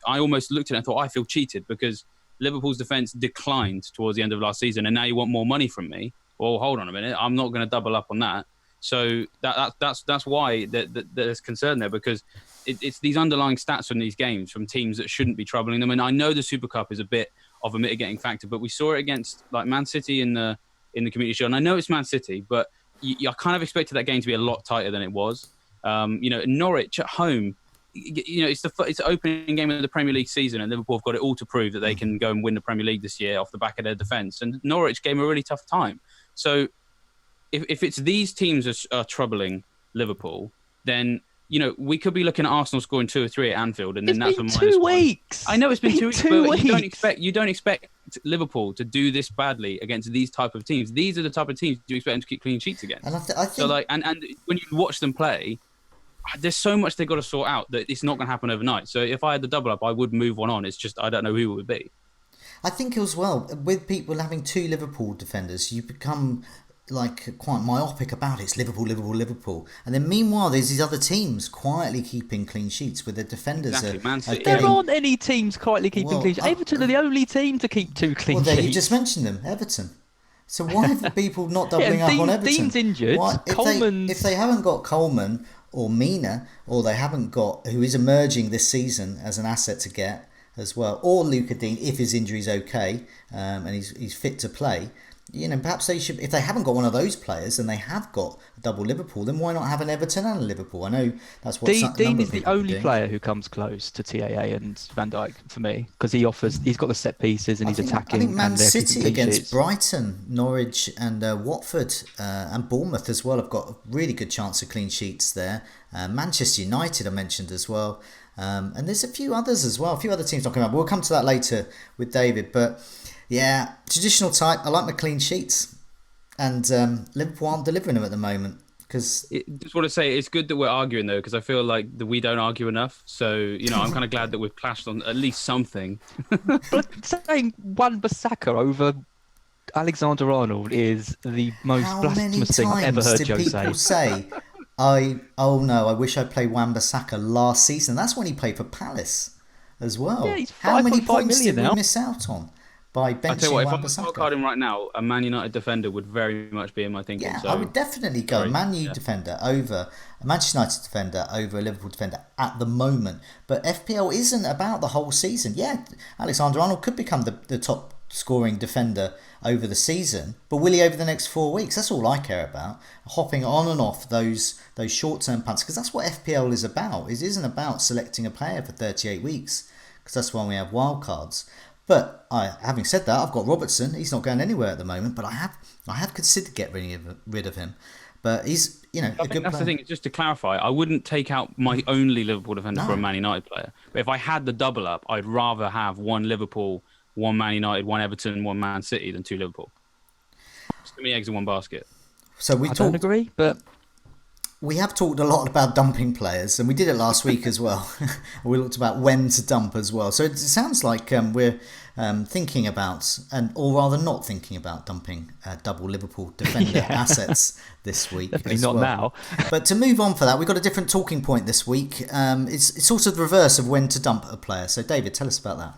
I almost looked at it and thought I feel cheated because Liverpool's defence declined towards the end of last season, and now you want more money from me. Well, hold on a minute. I'm not going to double up on that. So that's why there's concern there, because it's these underlying stats from these games from teams that shouldn't be troubling them. And I know the Super Cup is a bit of a mitigating factor, but we saw it against like Man City in the Community Shield. And I know it's Man City, but I kind of expected that game to be a lot tighter than it was. Norwich at home, it's the opening game of the Premier League season, and Liverpool have got it all to prove that they can go and win the Premier League this year off the back of their defence. And Norwich gave them a really tough time. So if it's these teams are troubling Liverpool, then we could be looking at Arsenal scoring 2 or 3 at Anfield, and then that's a minus 1. Weeks. I know it's been 2 weeks, but you don't expect Liverpool to do this badly against these type of teams. These are the type of teams you expect them to keep clean sheets against. And I think so and when you watch them play, there's so much they've got to sort out that it's not going to happen overnight. So if I had the double up, I would move one on. It's just I don't know who it would be. I think as well, with people having 2 Liverpool defenders, you become like quite myopic about it. It's Liverpool, Liverpool, Liverpool. And then meanwhile, there's these other teams quietly keeping clean sheets with their defenders. Exactly. There aren't any teams quietly keeping clean sheets. Everton are the only team to keep 2 clean sheets. Well, there, you just mentioned them, Everton. So why have people not doubling up on Everton? Dean's injured. If they haven't got Coleman or Mina, or they haven't got, who is emerging this season as an asset to get as well, or Luca Dean if his injury's okay and he's fit to play, perhaps they should. If they haven't got one of those players and they have got a double Liverpool, then why not have an Everton and a Liverpool? I know that's what Dean is the only player who comes close to TAA and Van Dijk for me, because he's got the set pieces and he's attacking. I think Man City against Brighton, Norwich and Watford and Bournemouth as well have got a really good chance of clean sheets there. Manchester United I mentioned as well. And there's a few others as well, a few other teams not coming up. We'll come to that later with David. But yeah, traditional type. I like my clean sheets, and Liverpool aren't delivering them at the moment. Just want to say it's good that we're arguing though, because I feel like we don't argue enough. So I'm kind of glad that we've clashed on at least something. But saying Wan-Bissaka over Alexander Arnold is the most blasphemous thing I've ever heard Joe say. How many times did people say? I wish I played Wan-Bissaka last season. That's when he played for Palace as well. Yeah, he's how many points did we miss out on by benching Wan-Bissaka? I tell you what, if I was wildcarding right now, a Man United defender would very much be in my thinking. Yeah, so, I would definitely go Man U defender over a Manchester United defender over a Liverpool defender at the moment. But FPL isn't about the whole season. Yeah, Alexander Arnold could become the top scoring defender over the season, but will he over the next 4 weeks? That's all I care about. Hopping on and off those short-term punts, because that's what FPL is about. It isn't about selecting a player for 38 weeks, because that's why we have wildcards. But having said that, I've got Robertson. He's not going anywhere at the moment, but I have considered getting rid of him. But he's, a good player. That's the thing. Just to clarify, I wouldn't take out my only Liverpool defender for a Man United player. But if I had the double up, I'd rather have one Liverpool, one Man United, one Everton, one Man City than two Liverpool. Just too many eggs in one basket. So I don't agree, but we have talked a lot about dumping players, and we did it last week as well. We looked about when to dump as well. So it sounds like we're thinking about, or rather not thinking about, dumping double Liverpool defender assets this week. Definitely not now. But to move on for that, we've got a different talking point this week. It's sort of the reverse of when to dump a player. So David, tell us about that.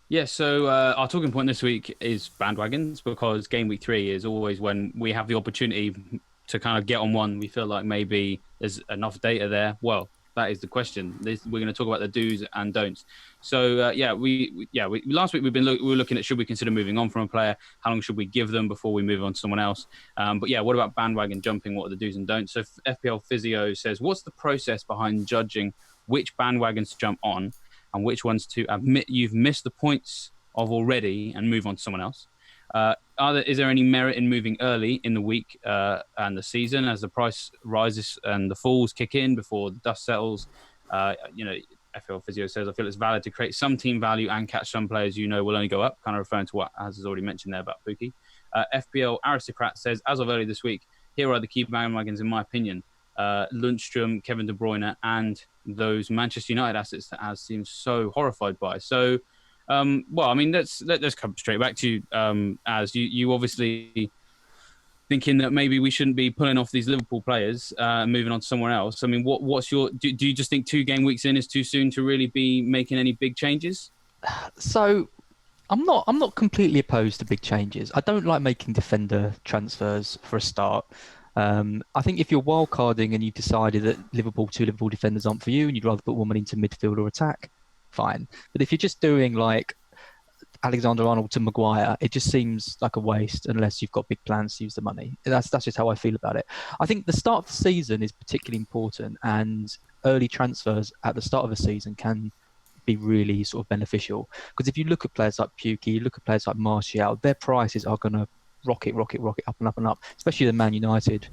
Yeah, so our talking point this week is bandwagons, because game week 3 is always when we have the opportunity to kind of get on one. We feel like maybe there's enough data there. Well, that is the question. We're going to talk about the do's and don'ts. So last week we were looking at, should we consider moving on from a player? How long should we give them before we move on to someone else? But yeah, what about bandwagon jumping? What are the do's and don'ts? So FPL Physio says, what's the process behind judging which bandwagons to jump on and which ones to admit you've missed the points of already and move on to someone else? Is there any merit in moving early in the week and the season as the price rises and the falls kick in before the dust settles? FPL Physio says, I feel it's valid to create some team value and catch some players will only go up, kind of referring to what Az has already mentioned there about Pookie. FPL Aristocrat says, as of early this week, here are the key bandwagons in my opinion. Lundstrom, Kevin De Bruyne, and those Manchester United assets that Az seems so horrified by. So, let's come straight back to you, Az. You obviously thinking that maybe we shouldn't be pulling off these Liverpool players and moving on to somewhere else. I mean, what's your... Do you just think 2 game weeks in is too soon to really be making any big changes? So I'm not completely opposed to big changes. I don't like making defender transfers for a start. I think if you're wildcarding and you've decided that two Liverpool defenders aren't for you and you'd rather put one into midfield or attack, fine. But if you're just doing like Alexander-Arnold to Maguire, it just seems like a waste unless you've got big plans to use the money. That's just how I feel about it. I think the start of the season is particularly important, and early transfers at the start of a season can be really sort of beneficial. Because if you look at players like Pukki, you look at players like Martial, their prices are going to rocket up and up and up, especially the Man United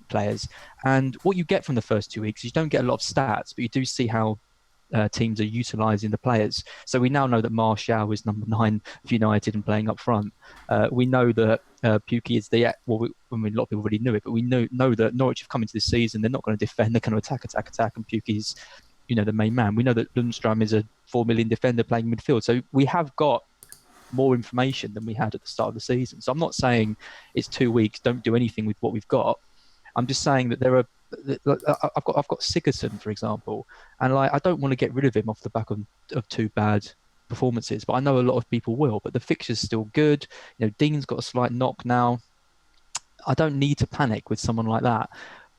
players. And what you get from the first 2 weeks, you don't get a lot of stats, but you do see how teams are utilising the players. So we now know that Martial is number 9 for United and playing up front. We know that Pukki is a lot of people already knew it, but we know that Norwich have come into this season, they're not going to defend, they're going to attack, and Pukki's the main man. We know that Lundstrom is a 4 million defender playing midfield. So we have got more information than we had at the start of the season. So I'm not saying it's 2 weeks, don't do anything with what we've got. I'm just saying that I've got Sigurdsson, for example, and I don't want to get rid of him off the back of 2 bad performances, but I know a lot of people will. But the fixture's still good. Dean's got a slight knock now. I don't need to panic with someone like that.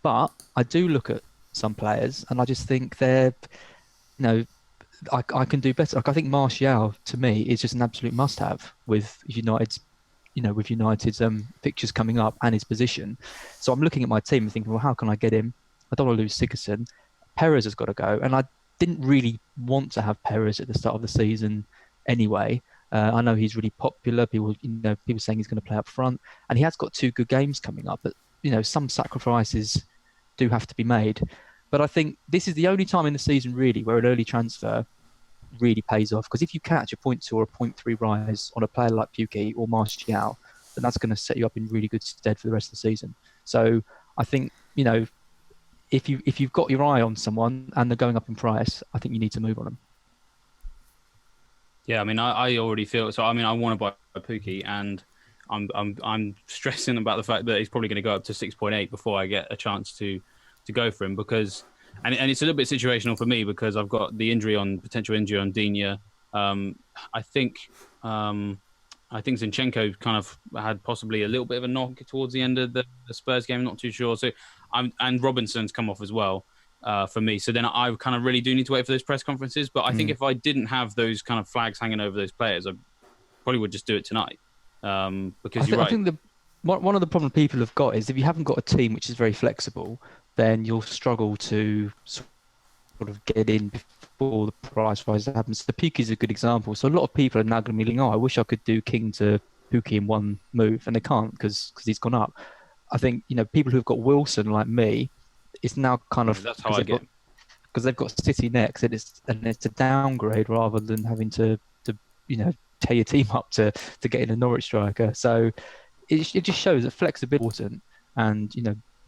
But I do look at some players and I just think they're, I can do better. I think Martial, to me, is just an absolute must-have with United's fixtures coming up and his position. So I'm looking at my team and thinking, well, how can I get him? I don't want to lose Sigurdsson. Perez has got to go. And I didn't really want to have Perez at the start of the season anyway. I know he's really popular. People saying he's going to play up front. And he has got 2 good games coming up. But, some sacrifices do have to be made. But I think this is the only time in the season, really, where an early transfer really pays off. Because if you catch a 0.2 or a 0.3 rise on a player like Pukki or Martial, then that's going to set you up in really good stead for the rest of the season. So I think, if you've got your eye on someone and they're going up in price, I think you need to move on them. Yeah, I mean, I already feel so. I mean, I want to buy Pukki, and I'm stressing about the fact that he's probably going to go up to 6.8 before I get a chance to go for him, because and it's a little bit situational for me because I've got the potential injury on Digne. I think Zinchenko kind of had possibly a little bit of a knock towards the end of the Spurs game. I'm not too sure. So and Robinson's come off as well. for me. So then I kind of really do need to wait for those press conferences. But I think if I didn't have those kind of flags hanging over those players, I probably would just do it tonight. Because you're right. I think one of the problem people have got is if you haven't got a team which is very flexible, then you'll struggle to sort of get in before the price rise happens. The Pukki is a good example. So a lot of people are now going to be like, I wish I could do King to Pukki in one move, and they can't because he's gone up. I think, people who've got Wilson like me, it's now kind of that's how I get. Because they've got City next, and it's a downgrade rather than having to tear your team up to get in a Norwich striker. So it just shows that flexibility is important, and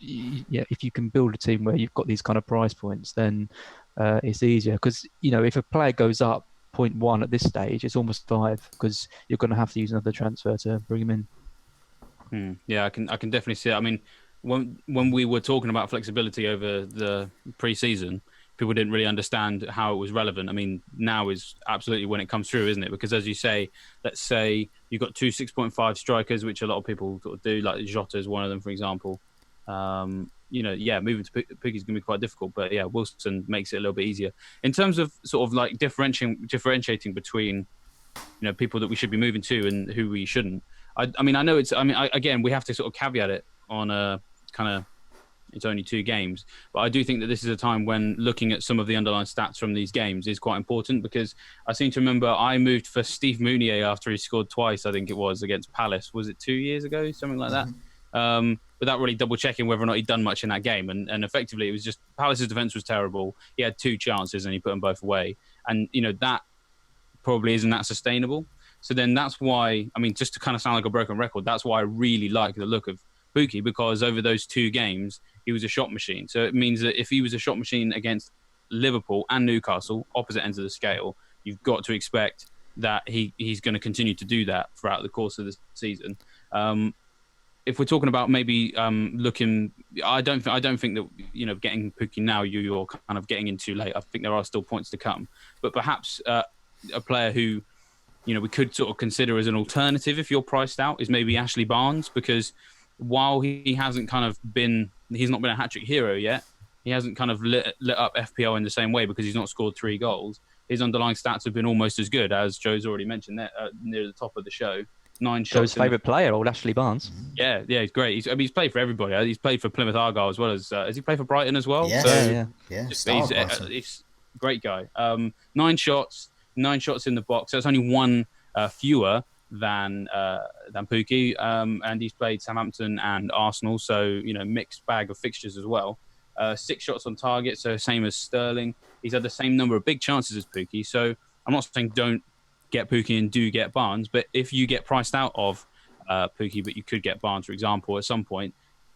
if you can build a team where you've got these kind of price points, then it's easier. Because if a player goes up 0.1 at this stage, it's almost 5 because you're going to have to use another transfer to bring him in. Yeah, I can definitely see it. I mean, when we were talking about flexibility over the pre-season, people didn't really understand how it was relevant. I mean, now is absolutely when it comes through, isn't it? Because as you say, let's say you've got 2 6.5 strikers, which a lot of people sort of do, like Jota is one of them, for example. Moving to Pukki is going to be quite difficult, but yeah, Wilson makes it a little bit easier. In terms of sort of like differentiating between, people that we should be moving to and who we shouldn't. Again, we have to sort of caveat it on a kind of, it's only 2 games, but I do think that this is a time when looking at some of the underlying stats from these games is quite important, because I seem to remember I moved for Steve Mounier after he scored twice, I think it was, against Palace. Was it 2 years ago? Something like that. Without really double checking whether or not he'd done much in that game. And effectively it was just Palace's defence was terrible. He had 2 chances and he put them both away. And, that probably isn't that sustainable. So then that's why, just to kind of sound like a broken record, that's why I really like the look of Pukki, because over those 2 games, he was a shot machine. So it means that if he was a shot machine against Liverpool and Newcastle, opposite ends of the scale, you've got to expect that he's going to continue to do that throughout the course of the season. If we're talking about maybe looking, I don't think that getting Pukki now you're kind of getting in too late. I think there are still points to come, but perhaps a player who we could sort of consider as an alternative if you're priced out is maybe Ashley Barnes, because while he's not been a hat-trick hero yet, he hasn't kind of lit up FPL in the same way because he's not scored 3 goals. His underlying stats have been almost as good, as Joe's already mentioned there near the top of the show. 9 shots. Joe's favourite player, old Ashley Barnes. Yeah, he's great. He's played for everybody. He's played for Plymouth Argyle as well as. Has he played for Brighton as well? Yeah. He's a great guy. 9 shots in the box. That's only 1 fewer than Pukki, and he's played Southampton and Arsenal, so mixed bag of fixtures as well. 6 shots on target, so same as Sterling. He's had the same number of big chances as Pukki, so I'm not saying don't get Pukki and do get Barnes, but if you get priced out of Pukki, but you could get Barnes, for example, at some point,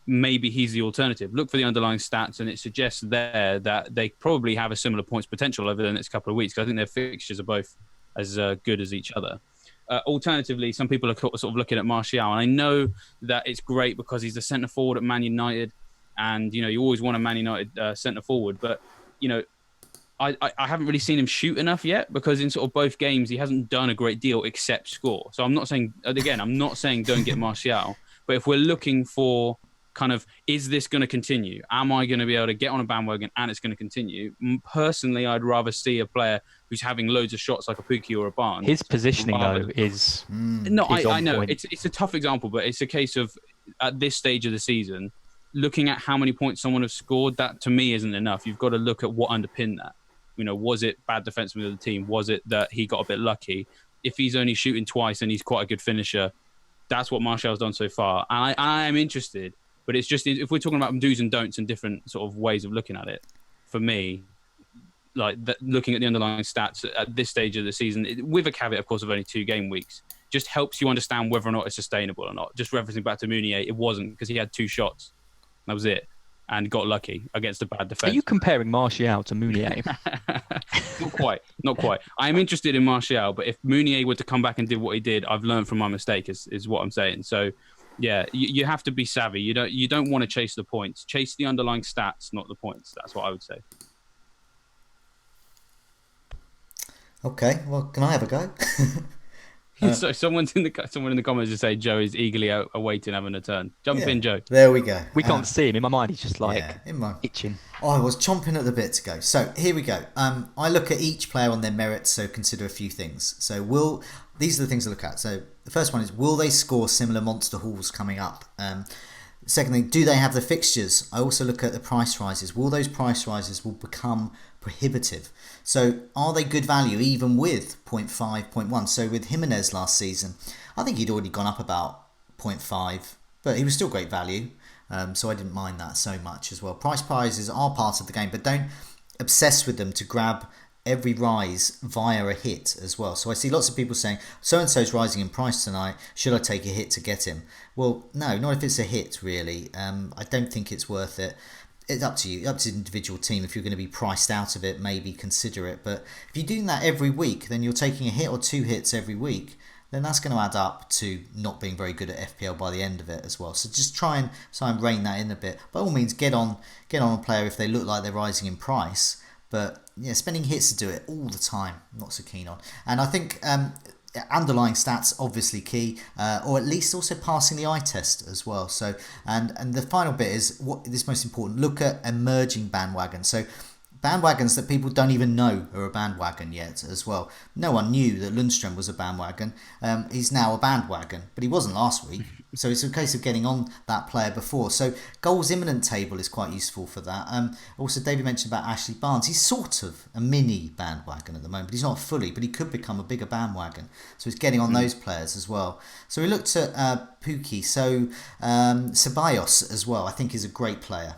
maybe he's the alternative. Look for the underlying stats, and it suggests there that they probably have a similar points potential over the next couple of weeks, because I think their fixtures are both as good as each other. Alternatively, some people are sort of looking at Martial, and I know that it's great because he's the centre forward at Man United, and you always want a Man United centre forward, but I haven't really seen him shoot enough yet, because in sort of both games he hasn't done a great deal except score. So I'm not saying don't get Martial, but if we're looking for kind of, is this going to continue? Am I going to be able to get on a bandwagon and it's going to continue? Personally, I'd rather see a player who's having loads of shots like a Pukki or a Barnes. His positioning, though, is... I know. It's a tough example, but it's a case of, at this stage of the season, looking at how many points someone has scored, that to me isn't enough. You've got to look at what underpinned that. Was it bad defense with the team? Was it that he got a bit lucky? If he's only shooting twice and he's quite a good finisher, that's what Martial's done so far. And I am interested, but it's just, if we're talking about do's and don'ts and different sort of ways of looking at it, for me, looking at the underlying stats at this stage of the season, with a caveat, of course, of only 2 game weeks, just helps you understand whether or not it's sustainable or not. Just referencing back to Mounier, it wasn't, because he had 2 shots. That was it. And got lucky against a bad defence. Are you comparing Martial to Mounier? Not quite. I am interested in Martial, but if Mounier were to come back and did what he did, I've learned from my mistake, is what I'm saying. So, yeah, you have to be savvy. You don't want to chase the points. Chase the underlying stats, not the points. That's what I would say. Okay, well, can I have a go? So someone in the comments just say Joe is eagerly awaiting having a turn. Jump in, Joe. There we go. We can't see him. In my mind, he's just in itching. Oh, I was chomping at the bit to go. So here we go. I look at each player on their merits, so consider a few things. So these are the things I look at. So the first one is, will they score similar monster hauls coming up? Second thing, do they have the fixtures? I also look at the price rises. Will those price rises become prohibitive? So are they good value even with 0.5, 0.1? So with Jimenez last season, I think he'd already gone up about 0.5, but he was still great value. So I didn't mind that so much as well. Price rises are part of the game, but don't obsess with them to grab every rise via a hit as well. So I see lots of people saying, so-and-so's rising in price tonight, should I take a hit to get him? Well, no, not if it's a hit, really. I don't think it's worth it. It's up to you, up to the individual team. If you're going to be priced out of it, maybe consider it. But if you're doing that every week, then you're taking a hit or two hits every week, then that's going to add up to not being very good at FPL by the end of it as well. So just try and rein that in a bit. By all means, get on a player if they look like they're rising in price. But yeah, spending hits to do it all the time, I'm not so keen on. And I think underlying stats obviously key, or at least also passing the eye test as well. So and the final bit is what is most important. Look at emerging bandwagons. So bandwagons that people don't even know are a bandwagon yet as well. No one knew that Lundstram was a bandwagon. He's now a bandwagon, but he wasn't last week. So it's a case of getting on that player before. So goals imminent table is quite useful for that. Also, David mentioned about Ashley Barnes. He's sort of a mini bandwagon at the moment. He's not fully, but he could become a bigger bandwagon. So it's getting on those players as well. So we looked at Pukki. So Ceballos as well, I think, is a great player.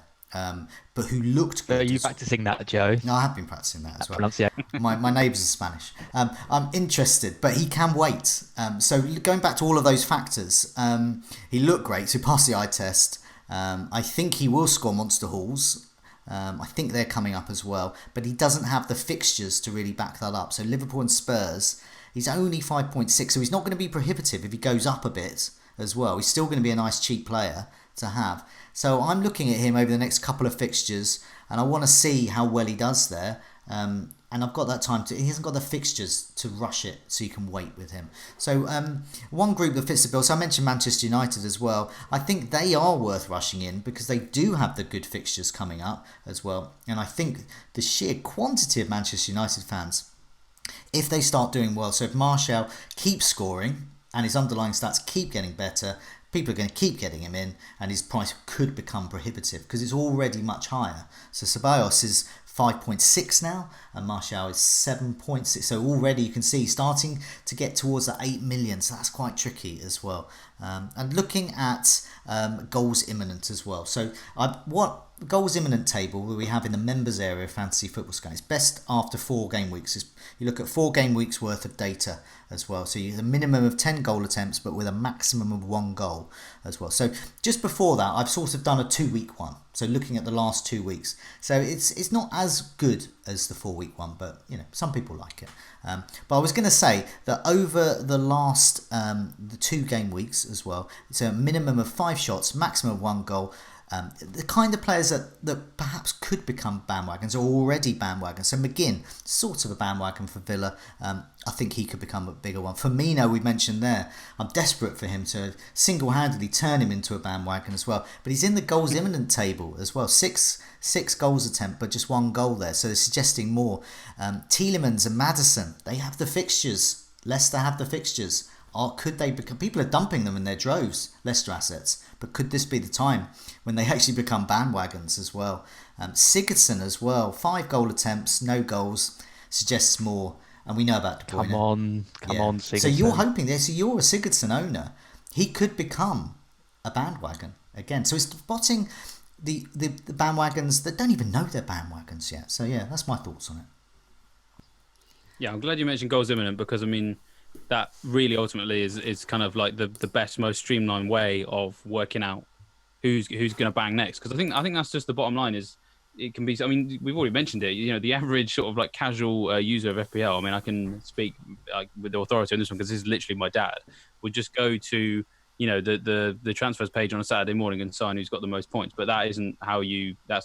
But who looked good. Are you practicing that, Joe? No, I have been practicing that as well. Pronunciation. My neighbours are Spanish. I'm interested, but he can wait. So going back to all of those factors, he looked great. So he passed the eye test. I think he will score monster hauls. I think they're coming up as well, but he doesn't have the fixtures to really back that up. So Liverpool and Spurs, he's only 5.6, so he's not going to be prohibitive if he goes up a bit as well. He's still going to be a nice cheap player to have. So I'm looking at him over the next couple of fixtures, and I want to see how well he does there. And I've got that time he hasn't got the fixtures to rush it, so you can wait with him. So one group that fits the bill, so I mentioned Manchester United as well. I think they are worth rushing in because they do have the good fixtures coming up as well. And I think the sheer quantity of Manchester United fans, if they start doing well, so if Martial keeps scoring and his underlying stats keep getting better, people are going to keep getting him in, and his price could become prohibitive because it's already much higher. So Ceballos is 5.6 now, and Martial is 7.6. So already you can see starting to get towards that 8 million. So that's quite tricky as well. And looking at goals imminent as well. So what goals imminent table that we have in the members area of Fantasy Football Scout is best after 4 game weeks. You look at 4 game weeks worth of data as well. So you have a minimum of 10 goal attempts, but with a maximum of 1 goal as well. So just before that, I've sort of done a 2-week one. So looking at the last 2 weeks. So it's not as good as the 4-week one, but some people like it. But I was going to say that over the last the 2 game weeks as well, it's a minimum of 5 shots, maximum of 1 goal. The kind of players that perhaps could become bandwagons are already bandwagons. So McGinn, sort of a bandwagon for Villa. I think he could become a bigger one. Firmino, we mentioned there. I'm desperate for him to single-handedly turn him into a bandwagon as well. But he's in the goals imminent table as well. Six goals attempt, but just 1 goal there. So they're suggesting more. Tielemans and Maddison, they have the fixtures. Leicester have the fixtures. Or could they become? People are dumping them in their droves, Leicester assets. But could this be the time when they actually become bandwagons as well? Sigurdsson as well, 5 goal attempts, no goals, suggests more. And we know about De Bruyne. Come on, Sigurdsson. So you're hoping there. So you're a Sigurdsson owner. He could become a bandwagon again. So it's spotting the bandwagons that don't even know they're bandwagons yet. So yeah, that's my thoughts on it. Yeah, I'm glad you mentioned goals imminent because that really ultimately is kind of like the best, most streamlined way of working out who's going to bang next. Because I think that's just the bottom line. Is it can be. I mean, we've already mentioned it. The average sort of like casual user of FPL. I mean, I can speak with the authority on this one because this is literally my dad. Would just go to the transfers page on a Saturday morning and sign who's got the most points. But that isn't how you. That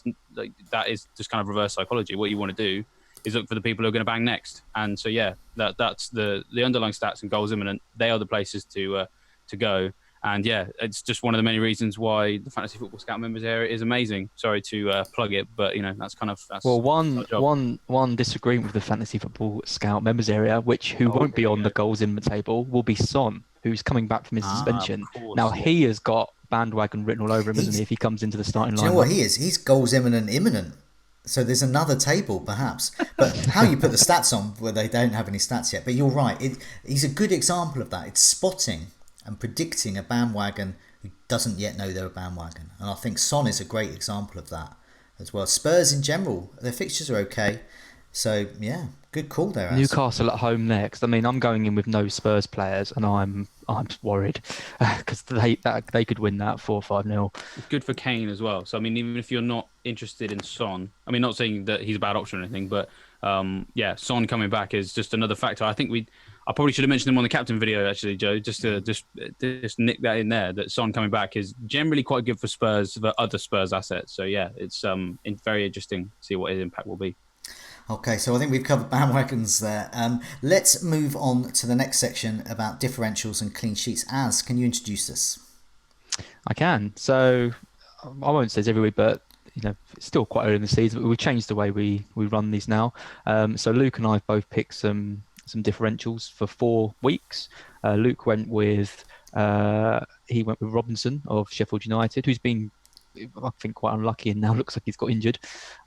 is just kind of reverse psychology. What you want to do is look for the people who are going to bang next. And so yeah, that's the underlying stats and goals imminent. They are the places to go. And yeah, it's just one of the many reasons why the Fantasy Football Scout members area is amazing. Sorry to plug it, but that's well, one disagreement with the Fantasy Football Scout members area, who won't be on the goals in the table, will be Son, who's coming back from his suspension. Now he has got bandwagon written all over him, isn't he? If he comes into the starting line, do you know what he is? He's goals imminent. So there's another table, perhaps. But how you put the stats on where they don't have any stats yet? But you're right. He's a good example of that. It's spotting and predicting a bandwagon who doesn't yet know they're a bandwagon. And I think Son is a great example of that as well. Spurs in general, their fixtures are okay. So, yeah, good call there. Newcastle at home next. I mean, I'm going in with no Spurs players, and I'm worried because they could win that 4-5-0. It's good for Kane as well. So, I mean, even if you're not interested in Son, I mean, not saying that he's a bad option or anything, but Son coming back is just another factor. I think I probably should have mentioned him on the captain video, actually, Joe, just to nick that in there, that Son coming back is generally quite good for Spurs, for other Spurs assets. So, yeah, it's very interesting to see what his impact will be. Okay, so I think we've covered bandwagons there. Let's move on to the next section about differentials and clean sheets. Az, can you introduce this? I can. So I won't say it's every week, but it's still quite early in the season. But we've changed the way we run these now. So Luke and I have both picked some differentials for 4 weeks. Luke went with Robinson of Sheffield United, who's been, I think, quite unlucky and now looks like he's got injured.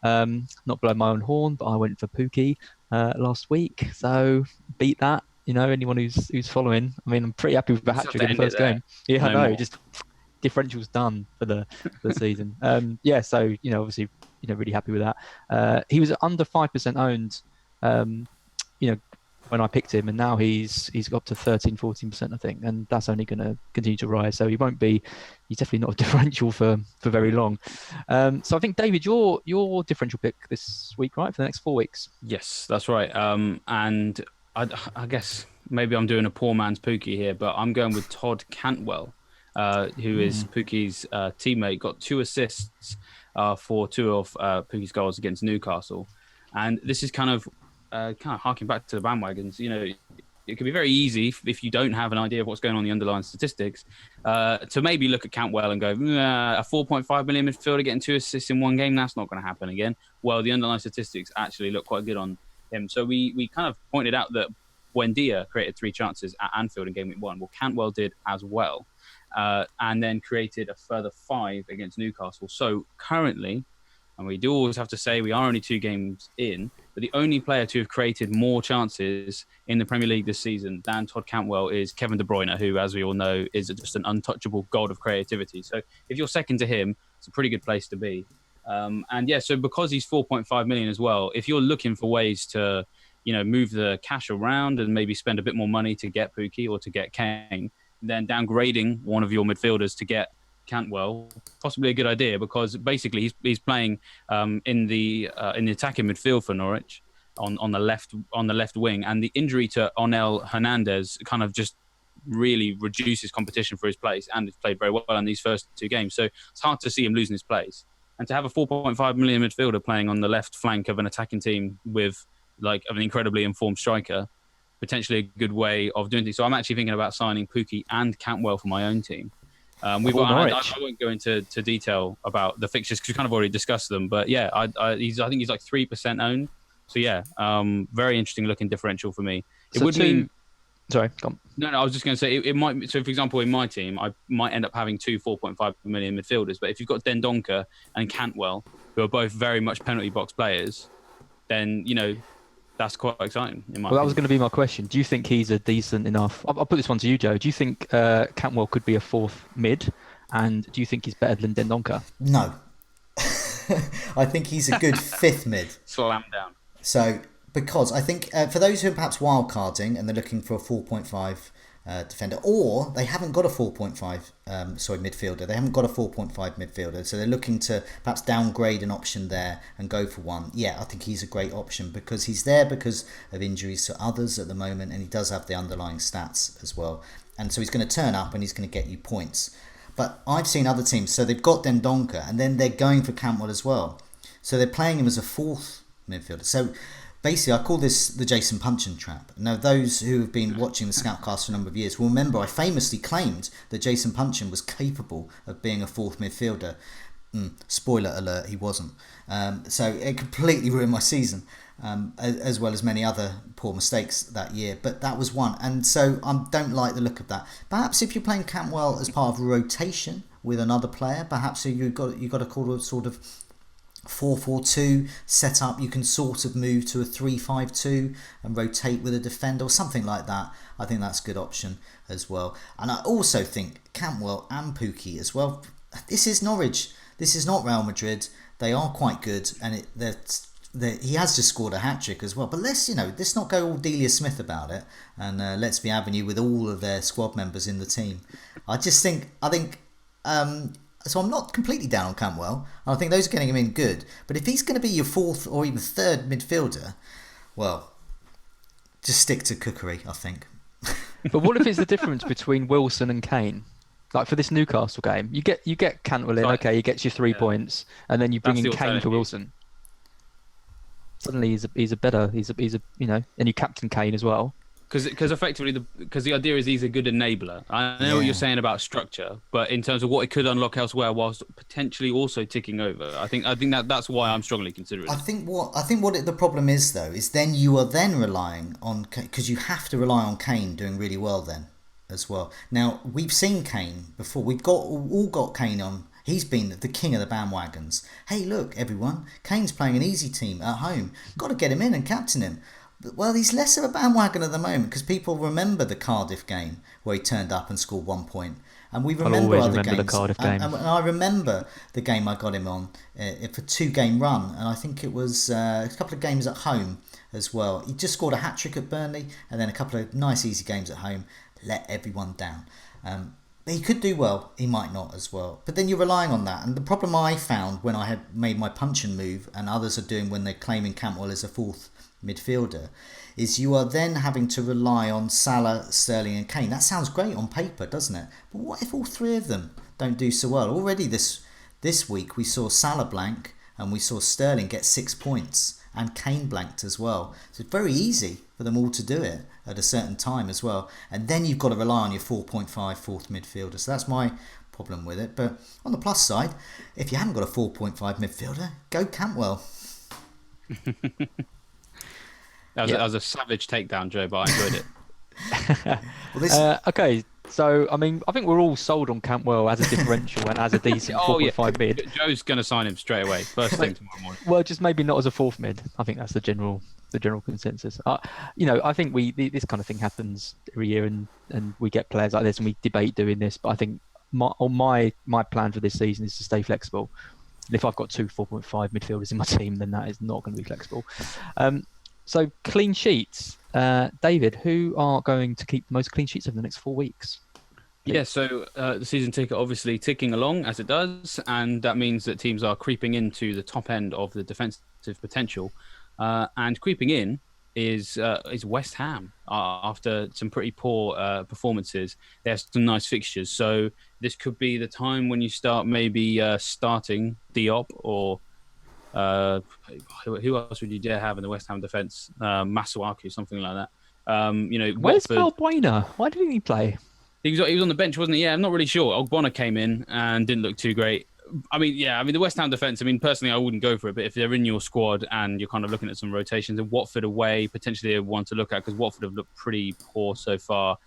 Not blowing my own horn, but I went for Pukki last week, so beat that. Anyone who's following. I mean, I'm pretty happy with the hat-trick in the first game. Yeah, I know. Just differentials done for the season. So obviously, really happy with that. He was under 5% owned. When I picked him, and now he's got to 13-14%, I think, and that's only going to continue to rise. So he's definitely not a differential for very long. So I think, David, your differential pick this week, right, for the next 4 weeks? Yes, that's right. And I guess maybe I'm doing a poor man's Pukki here, but I'm going with Todd Cantwell, who is Pukki's teammate, got 2 assists for 2 of Pukki's goals against Newcastle. And this is kind of harking back to the bandwagons. It can be very easy if you don't have an idea of what's going on in the underlying statistics to maybe look at Cantwell and go, a 4.5 million midfielder getting 2 assists in 1 game, that's not going to happen again. Well, the underlying statistics actually look quite good on him. So we kind of pointed out that Buendia created 3 chances at Anfield in Gameweek 1. Well, Cantwell did as well, and then created a further 5 against Newcastle. So currently, and we do always have to say we are only 2 games in, but the only player to have created more chances in the Premier League this season than Todd Cantwell is Kevin De Bruyne, who, as we all know, is just an untouchable god of creativity. So if you're second to him, it's a pretty good place to be. So because he's 4.5 million as well, if you're looking for ways to, move the cash around and maybe spend a bit more money to get Pukki or to get Kane, then downgrading one of your midfielders to get Cantwell, possibly a good idea, because basically he's playing in the attacking midfield for Norwich on the left wing, and the injury to Onel Hernandez kind of just really reduces competition for his place, and he's played very well in these first 2 games, so it's hard to see him losing his place. And to have a 4.5 million midfielder playing on the left flank of an attacking team with an incredibly informed striker, potentially a good way of doing things. So I'm actually thinking about signing Pukki and Cantwell for my own team. I won't go into detail about the fixtures because we kind of already discussed them. But yeah, I think he's like 3% owned. So yeah, very interesting looking differential for me. Sorry, come on. No, I was just going to say it might. So for example, in my team, I might end up having 2 4.5 million midfielders. But if you've got Dendoncker and Cantwell, who are both very much penalty box players, then that's quite exciting. That was going to be my question. Do you think he's a decent enough? I'll put this one to you, Joe. Do you think Cantwell could be a 4th mid? And do you think he's better than Dendoncker? No. I think he's a good 5th mid. Slam down. So, because I think for those who are perhaps wildcarding and they're looking for a 4.5 defender, or they haven't got a 4.5 midfielder. They haven't got a 4.5 midfielder, so they're looking to perhaps downgrade an option there and go for one. Yeah, I think he's a great option because he's there because of injuries to others at the moment, and he does have the underlying stats as well. And so he's going to turn up and he's going to get you points. But I've seen other teams, so they've got Dendoncker and then they're going for Cantwell as well. So they're playing him as a 4th midfielder. So basically, I call this the Jason Puncheon trap. Now, those who have been watching the Scoutcast for a number of years will remember I famously claimed that Jason Puncheon was capable of being a fourth midfielder. Spoiler alert, he wasn't. So it completely ruined my season, as well as many other poor mistakes that year. But that was one. And so I don't like the look of that. Perhaps if you're playing Cantwell as part of a rotation with another player, perhaps you've got to call a sort of 4-4-2 setup. You can sort of move to a 3-5-2 and rotate with a defender or something like that. I think that's a good option as well. And I also think Cantwell and Pukki as well. This is Norwich. This is not Real Madrid. They are quite good, and he has just scored a hat-trick as well. But let's not go all Delia Smith about it, and let's be Avenue with all of their squad members in the team. I think so I'm not completely down on Cantwell. I think those are getting him in good. But if he's going to be your fourth or even third midfielder, well, just stick to Cookery, I think. But what if it's the difference between Wilson and Kane? Like for this Newcastle game, you get Cantwell in, okay, he gets you 3 points, and then you bring in Kane for Wilson. Suddenly he's a better, and you captain Kane as well. Because effectively, because the idea is he's a good enabler. I know what you're saying about structure, but in terms of what it could unlock elsewhere, whilst potentially also ticking over, I think that's why I'm strongly considering it. I think the problem is though is then you are then relying on, because you have to rely on Kane doing really well then as well. Now we've seen Kane before. We've all got Kane on. He's been the king of the bandwagons. Hey, look, everyone, Kane's playing an easy team at home. Got to get him in and captain him. Well, he's less of a bandwagon at the moment because people remember the Cardiff game where he turned up and scored 1 point. And we remember other games. The Cardiff game. And I remember the game I got him on for 2-game run. And I think it was a couple of games at home as well. He just scored a hat-trick at Burnley and then a couple of nice, easy games at home. Let everyone down. But he could do well. He might not as well. But then you're relying on that. And the problem I found when I had made my Puncheon move and others are doing when they're claiming Cantwell as a fourth midfielder is you are then having to rely on Salah, Sterling and Kane. That sounds great on paper, doesn't it? But what if all three of them don't do so well? Already this week we saw Salah blank and we saw Sterling get 6 points and Kane blanked as well. So it's very easy for them all to do it at a certain time as well. And then you've got to rely on your 4.5 fourth midfielder. So that's my problem with it. But on the plus side, if you haven't got a 4.5 midfielder, go Cantwell. That was a savage takedown, Joe, but I enjoyed it. Okay, so I think we're all sold on Cantwell as a differential and as a decent 4.5 mid. Joe's going to sign him straight away, first thing tomorrow morning. Well, just maybe not as a fourth mid. I think that's the general consensus. I think this kind of thing happens every year, and we get players like this, and we debate doing this. But I think my plan for this season is to stay flexible. And if I've got 2 4.5 midfielders in my team, then that is not going to be flexible. So clean sheets. David, who are going to keep the most clean sheets over the next 4 weeks? Yeah, so the season ticket obviously ticking along as it does, and that means that teams are creeping into the top end of the defensive potential. And creeping in is West Ham after some pretty poor performances. They have some nice fixtures, so this could be the time when you start maybe starting Diop or who else would you dare have in the West Ham defence? Masuaku, something like that. Where's Bruyne? Why didn't he play? He was on the bench, wasn't he? Yeah, I'm not really sure. Ogbonna came in and didn't look too great. The West Ham defence, personally, I wouldn't go for it, but if they're in your squad and you're kind of looking at some rotations, and Watford away, potentially a one to look at, because Watford have looked pretty poor so far.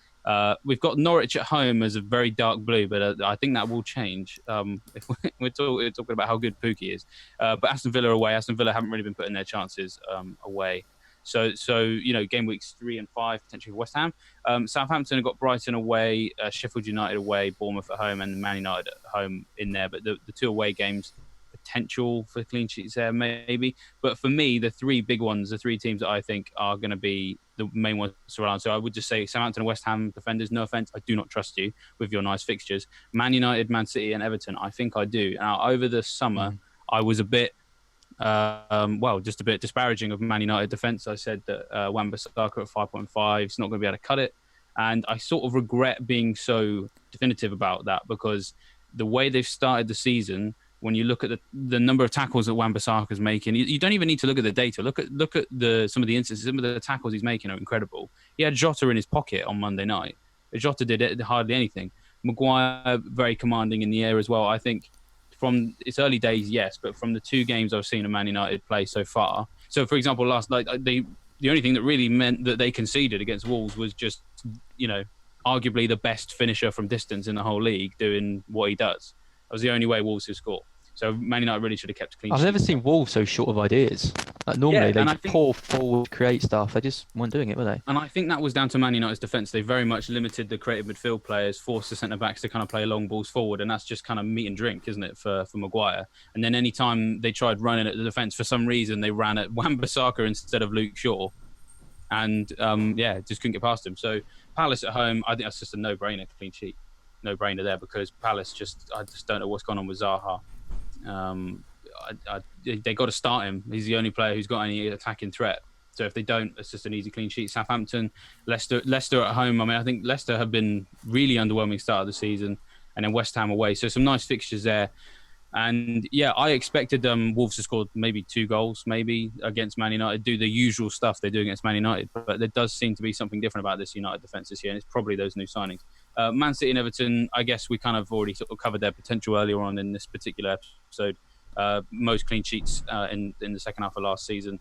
We've got Norwich at home as a very dark blue, but I think that will change if we're talking about how good Pukki is. But Aston Villa away, Aston Villa haven't really been putting their chances away. So game weeks 3 and 5 potentially for West Ham. Southampton have got Brighton away, Sheffield United away, Bournemouth at home, and Man United at home in there. But the 2 away games, potential for clean sheets there maybe. But for me, the 3 big ones, the 3 teams that I think are going to be the main ones to rely on. So I would just say Southampton and West Ham defenders, no offence, I do not trust you with your nice fixtures. Man United, Man City and Everton, I think I do. Now, over the summer, I was a bit just a bit disparaging of Man United defence. I said that Wan-Bissaka at 5.5 is not going to be able to cut it. And I sort of regret being so definitive about that, because the way they've started the season, when you look at the number of tackles that Wan-Bissaka's making, you don't even need to look at the data. Look at some of the instances, some of the tackles he's making are incredible. He had Jota in his pocket on Monday night. Jota did hardly anything. Maguire very commanding in the air as well. I think from its early days, yes, but from the 2 games I've seen of Man United play so far. So, for example, last night the only thing that really meant that they conceded against Wolves was just, arguably the best finisher from distance in the whole league doing what he does. That was the only way Wolves could score. So Man United really should have kept a clean sheet. I've never seen Wolves so short of ideas. Like normally they pour forward, create stuff. They just weren't doing it, were they? And I think that was down to Man United's defence. They very much limited the creative midfield players, forced the centre-backs to kind of play long balls forward, and that's just kind of meat and drink, isn't it, for Maguire? And then any time they tried running at the defence, for some reason they ran at Wan-Bissaka instead of Luke Shaw. And, just couldn't get past him. So Palace at home, I think that's just a no-brainer, clean sheet. No-brainer there, because Palace I just don't know what's gone on with Zaha. They got to start him. He's the only player who's got any attacking threat. So if they don't, it's just an easy clean sheet. Southampton, Leicester at home. I mean, I think Leicester have been really underwhelming start of the season, and then West Ham away. So some nice fixtures there. And I expected Wolves to score maybe 2 goals, maybe against Man United, do the usual stuff they do against Man United. But there does seem to be something different about this United defence this year, and it's probably those new signings. Man City and Everton, I guess we kind of already sort of covered their potential earlier on in this particular episode. Most clean sheets in the second half of last season.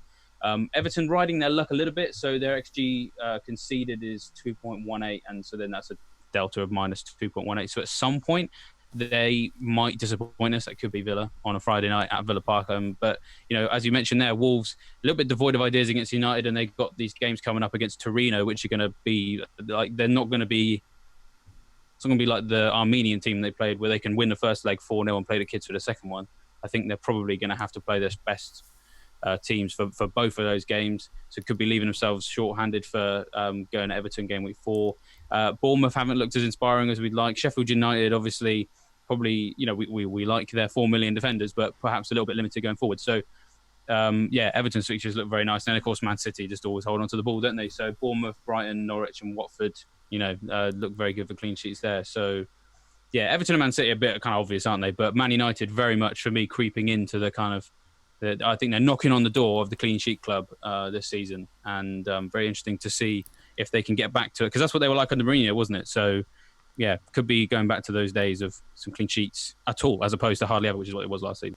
Everton riding their luck a little bit, so their XG conceded is 2.18, and so then that's a delta of minus 2.18. So at some point, they might disappoint us. That could be Villa on a Friday night at Villa Park. But, as you mentioned there, Wolves, a little bit devoid of ideas against United, and they've got these games coming up against Torino, which are going to be, they're not going to be, it's not going to be like the Armenian team they played, where they can win the first leg 4-0 and play the kids for the second one. I think they're probably going to have to play their best teams for both of those games. So could be leaving themselves short-handed for going to Everton game week 4. Bournemouth haven't looked as inspiring as we'd like. Sheffield United, obviously, probably, we like their 4 million defenders, but perhaps a little bit limited going forward. So, Everton's fixtures look very nice. And, of course, Man City just always hold on to the ball, don't they? So Bournemouth, Brighton, Norwich and Watford, look very good for clean sheets there. So, Everton and Man City are a bit kind of obvious, aren't they? But Man United very much, for me, creeping into the kind of, I think they're knocking on the door of the clean sheet club this season. And very interesting to see if they can get back to it. Because that's what they were like under Mourinho, wasn't it? So, could be going back to those days of some clean sheets at all, as opposed to hardly ever, which is what it was last season.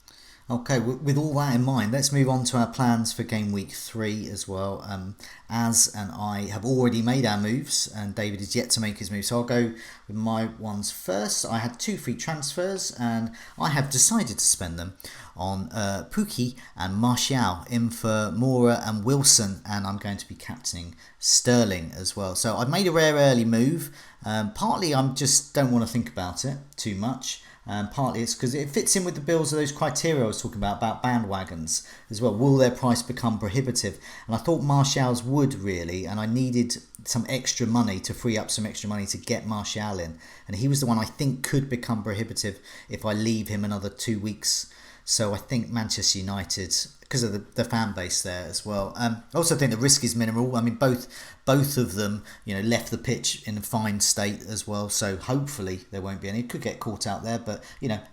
Okay, with all that in mind, let's move on to our plans for Game Week 3 as well. Az and I have already made our moves, and David is yet to make his move. So I'll go with my ones first. I had 2 free transfers, and I have decided to spend them on Pukki and Martial in for Mora and Wilson, and I'm going to be captaining Sterling as well. So I've made a rare early move. Partly I just don't want to think about it too much. Partly it's because it fits in with the bills of those criteria I was talking about bandwagons as well. Will their price become prohibitive? And I thought Martial's would really, and I needed some extra money to free up some extra money to get Martial in. And he was the one I think could become prohibitive if I leave him another 2 weeks. So I think Manchester United, because of the fan base there as well. I also think the risk is minimal. I mean, both of them, left the pitch in a fine state as well. So hopefully there won't be any. It could get caught out there, but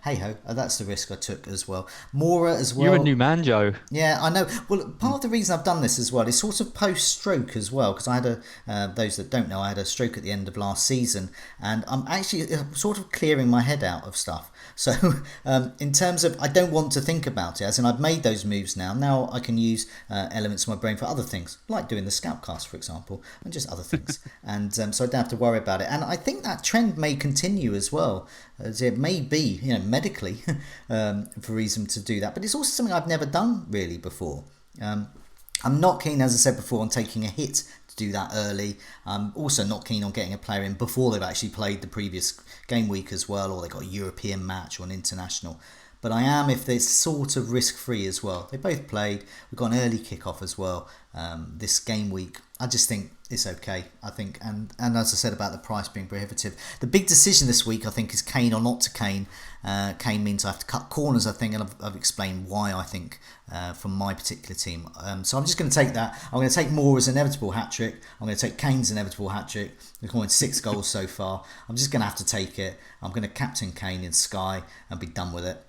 hey ho, that's the risk I took as well. Mora as well. You're a new man, Joe. Yeah, I know. Well, part of the reason I've done this as well is sort of post-stroke as well, because I had those that don't know, I had a stroke at the end of last season, and I'm actually sort of clearing my head out of stuff. So in terms of, I don't want to think about it, as in I've made those moves now. Now I can use elements of my brain for other things, like doing the Scoutcast, for example, and just other things. And so I don't have to worry about it. And I think that trend may continue as well, as it may be, medically for reason to do that. But it's also something I've never done really before. I'm not keen, as I said before, on taking a hit to do that early. I'm also not keen on getting a player in before they've actually played the previous game week as well, or they've got a European match or an international. But I am if they're sort of risk-free as well. They both played. We've got an early kick-off as well this game week. I just think it's okay, I think. And as I said about the price being prohibitive, the big decision this week, I think, is Kane or not to Kane. Kane means I have to cut corners, I think, and I've explained why, I think, from my particular team. So I'm just going to take that. I'm going to take Mora's inevitable hat-trick. I'm going to take Kane's inevitable hat-trick. We've scored 6 goals so far. I'm just going to have to take it. I'm going to captain Kane in Sky and be done with it.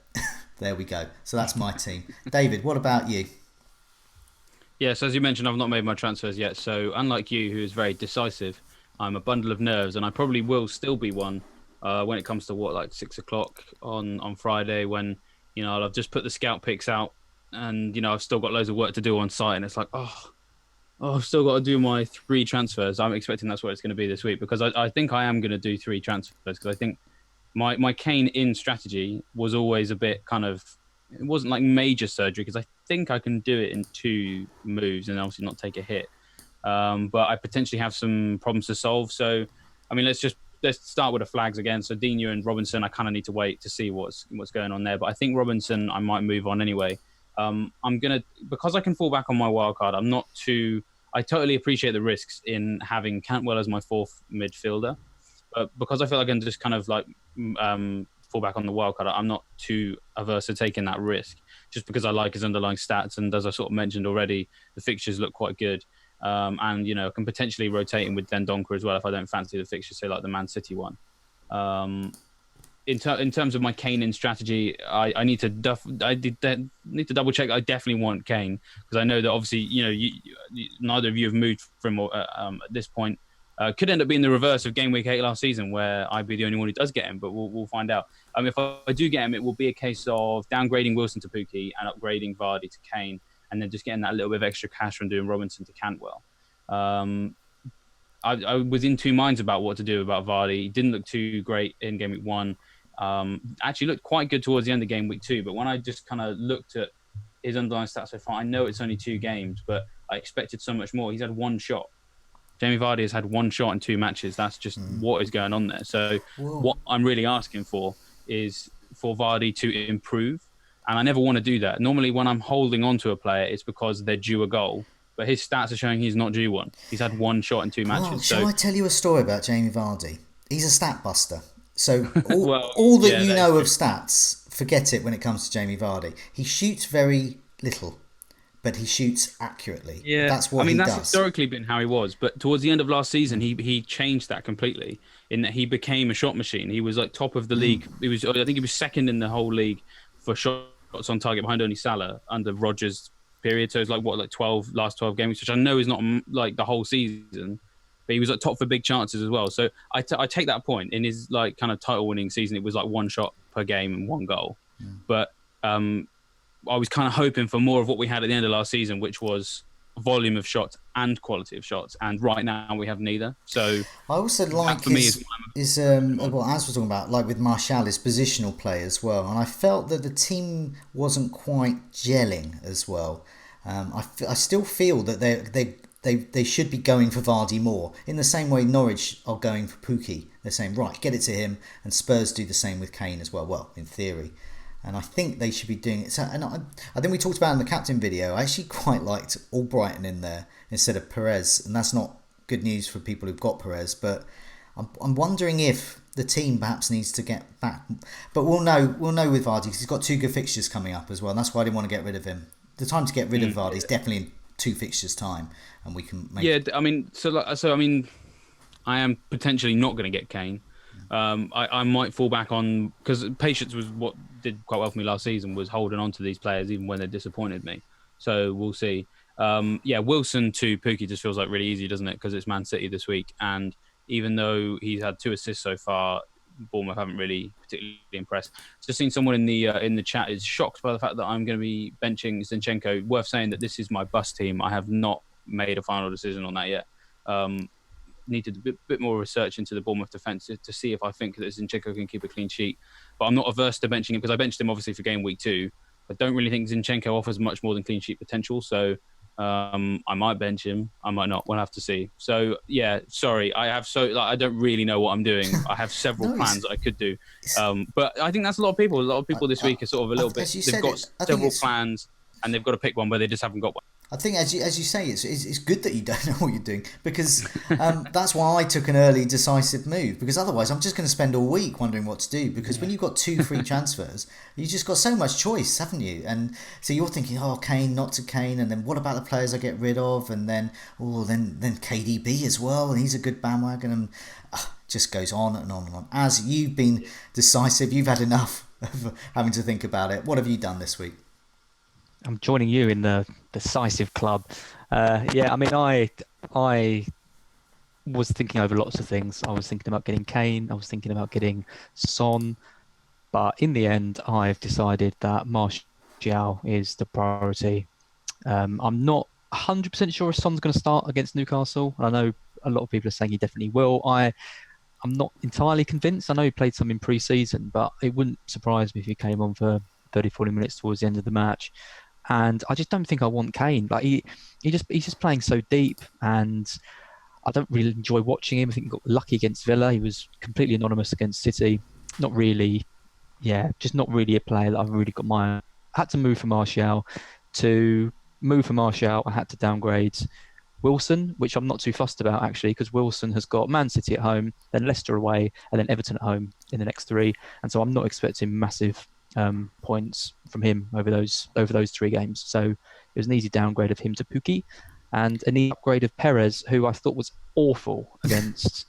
There we go. So that's my team. David, what about you? Yes, as you mentioned, I've not made my transfers yet. So unlike you, who is very decisive, I'm a bundle of nerves, and I probably will still be one when it comes to like 6 o'clock on Friday, when I've just put the scout picks out, and I've still got loads of work to do on site, and it's like I've still got to do my 3 transfers. I'm expecting that's what it's going to be this week, because I think I am going to do 3 transfers, because I think my Kane in strategy was always a bit kind of, it wasn't like major surgery, because I think I can do it in 2 moves and obviously not take a hit. But I potentially have some problems to solve. So, I mean, let's start with the flags again. So Dina and Robinson, I kind of need to wait to see what's going on there. But I think Robinson, I might move on anyway. Because I can fall back on my wild card, I totally appreciate the risks in having Cantwell as my 4th midfielder. But because I feel like I can just kind of like fall back on the wild card, I'm not too averse to taking that risk, just because I like his underlying stats. And as I sort of mentioned already, the fixtures look quite good. And, can potentially rotate him with Dendoncker as well if I don't fancy the fixture, say like the Man City one. In terms of my Kane in strategy, I need to double check. I definitely want Kane, because I know that obviously, neither of you have moved from at this point. Could end up being the reverse of Gameweek 8 last season, where I'd be the only one who does get him, but we'll find out. If I do get him, it will be a case of downgrading Wilson to Pukki and upgrading Vardy to Kane, and then just getting that little bit of extra cash from doing Robinson to Cantwell. I was in 2 minds about what to do about Vardy. He didn't look too great in Game Week 1. Actually looked quite good towards the end of Game Week 2, but when I just kind of looked at his underlying stats so far, I know it's only 2 games, but I expected so much more. He's had 1 shot. Jamie Vardy has had 1 shot in 2 matches. That's just what is going on there. So what I'm really asking for is for Vardy to improve. And I never want to do that. Normally when I'm holding on to a player, it's because they're due a goal. But his stats are showing he's not due one. He's had 1 shot in 2 matches. Well, shall I tell you a story about Jamie Vardy? He's a stat buster. So all, Well, all that yeah, you that know is of stats, forget it when it comes to Jamie Vardy. He shoots very little, but he shoots accurately. Yeah, that's what he that's does. historically been how he was. But towards the end of last season, he changed that completely, in that he became a shot machine. He was like top of the league. I think he was 2nd in the whole league for shots on target, behind only Salah under Rodgers' period. So it's like last 12 games, which I know is not like the whole season, but he was like top for big chances as well. So I take that point. In his like kind of title winning season, it was like 1 shot per game and 1 goal. But I was kind of hoping for more of what we had at the end of last season, which was volume of shots and quality of shots. And right now we have neither. So I also like for me his well, as we're talking about, like with Martial, his positional play as well. And I felt that the team wasn't quite gelling as well. I still feel that they should be going for Vardy more, in the same way Norwich are going for Pukki. They're saying, right, get it to him, and Spurs do the same with Kane as well. Well, in theory. And I think they should be doing it. So, and I think we talked about in the captain video, I actually quite liked Albrighton in there instead of Perez. And that's not good news for people who've got Perez. But I'm wondering if the team perhaps needs to get back. But we'll know with Vardy, because he's got 2 good fixtures coming up as well. And that's why I didn't want to get rid of him. The time to get rid of Vardy is definitely in 2 fixtures time. And we can make... Yeah, I mean, I am potentially not going to get Kane. I might fall back on, because patience was what did quite well for me last season, was holding on to these players even when they disappointed me. So we'll see. Wilson to Pukki just feels like really easy, doesn't it? Because it's Man City this week, and even though he's had 2 assists so far, Bournemouth haven't really particularly impressed. Just seen someone in the chat is shocked by the fact that I'm going to be benching Zinchenko. Worth saying that this is my bus team. I have not made a final decision on that yet. Needed a bit more research into the Bournemouth defence to see if I think that Zinchenko can keep a clean sheet. But I'm not averse to benching him, because I benched him obviously for Game Week 2. I don't really think Zinchenko offers much more than clean sheet potential. So I might bench him. I might not. We'll have to see. So yeah, sorry. I don't really know what I'm doing. I have several plans that I could do. But I think that's a lot of people. A lot of people this week are sort of a little bit. They've got several plans and they've got to pick one, but they just haven't got one. I think, as you say, it's good that you don't know what you're doing, because that's why I took an early decisive move, because otherwise I'm just going to spend all week wondering what to do, because when you've got 2 free transfers, you just got so much choice, haven't you? And so you're thinking, oh, Kane, not to Kane, and then what about the players I get rid of, and then then KDB as well, and he's a good bandwagon, and just goes on and on and on. As you've been decisive, you've had enough of having to think about it. What have you done this week? I'm joining you in the decisive club. Yeah, I mean, I was thinking over lots of things. I was thinking about getting Kane. I was thinking about getting Son. But in the end, I've decided that Martial is the priority. I'm not 100% sure if Son's going to start against Newcastle. I know a lot of people are saying he definitely will. I'm not entirely convinced. I know he played some in pre-season, but it wouldn't surprise me if he came on for 30, 40 minutes towards the end of the match. And I just don't think I want Kane. Like he's just playing so deep, and I don't really enjoy watching him. I think he got lucky against Villa. He was completely anonymous against City. Not really, just not really a player that I've really got my. I had to move for Martial. To move for Martial, I had to downgrade Wilson, which I'm not too fussed about actually, because Wilson has got Man City at home, then Leicester away, and then Everton at home in the next three, and so I'm not expecting massive points from him over those 3 games. So it was an easy downgrade of him to Pukki, and an upgrade of Perez, who I thought was awful against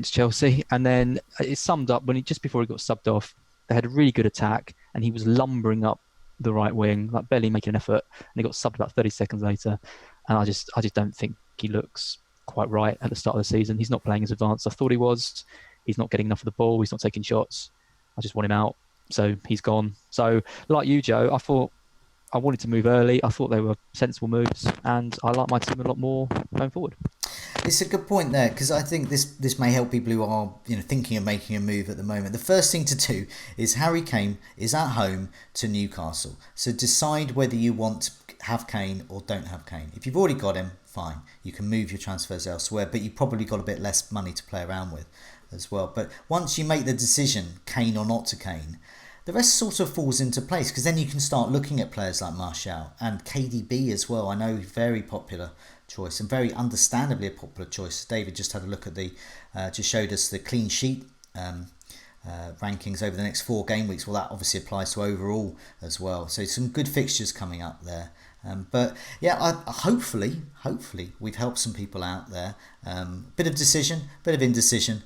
Chelsea. And then it summed up when just before he got subbed off, they had a really good attack, and he was lumbering up the right wing, like barely making an effort, and he got subbed about 30 seconds later. And I just don't think he looks quite right at the start of the season. He's not playing as advanced as I thought he was. He's not getting enough of the ball. He's not taking shots. I just want him out. So he's gone. So like you, Joe, I thought I wanted to move early. I thought they were sensible moves, and I like my team a lot more going forward. It's a good point there, because I think this may help people who are thinking of making a move at the moment. The first thing to do is Harry Kane is at home to Newcastle. So decide whether you want to have Kane or don't have Kane. If you've already got him, fine. You can move your transfers elsewhere, but you've probably got a bit less money to play around with as well. But once you make the decision, Kane or not to Kane, the rest sort of falls into place, because then you can start looking at players like Martial and KDB as well. I know, very popular choice, and very understandably a popular choice. David just had a look at just showed us the clean sheet rankings over the next 4 game weeks. Well, that obviously applies to overall as well. So some good fixtures coming up there. But yeah, hopefully we've helped some people out there. Bit of decision, bit of indecision,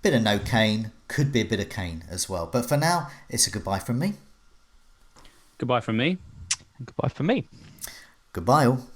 bit of no Kane, could be a bit of Kane as well. But for now, it's a goodbye from me. Goodbye from me. And goodbye from me. Goodbye all.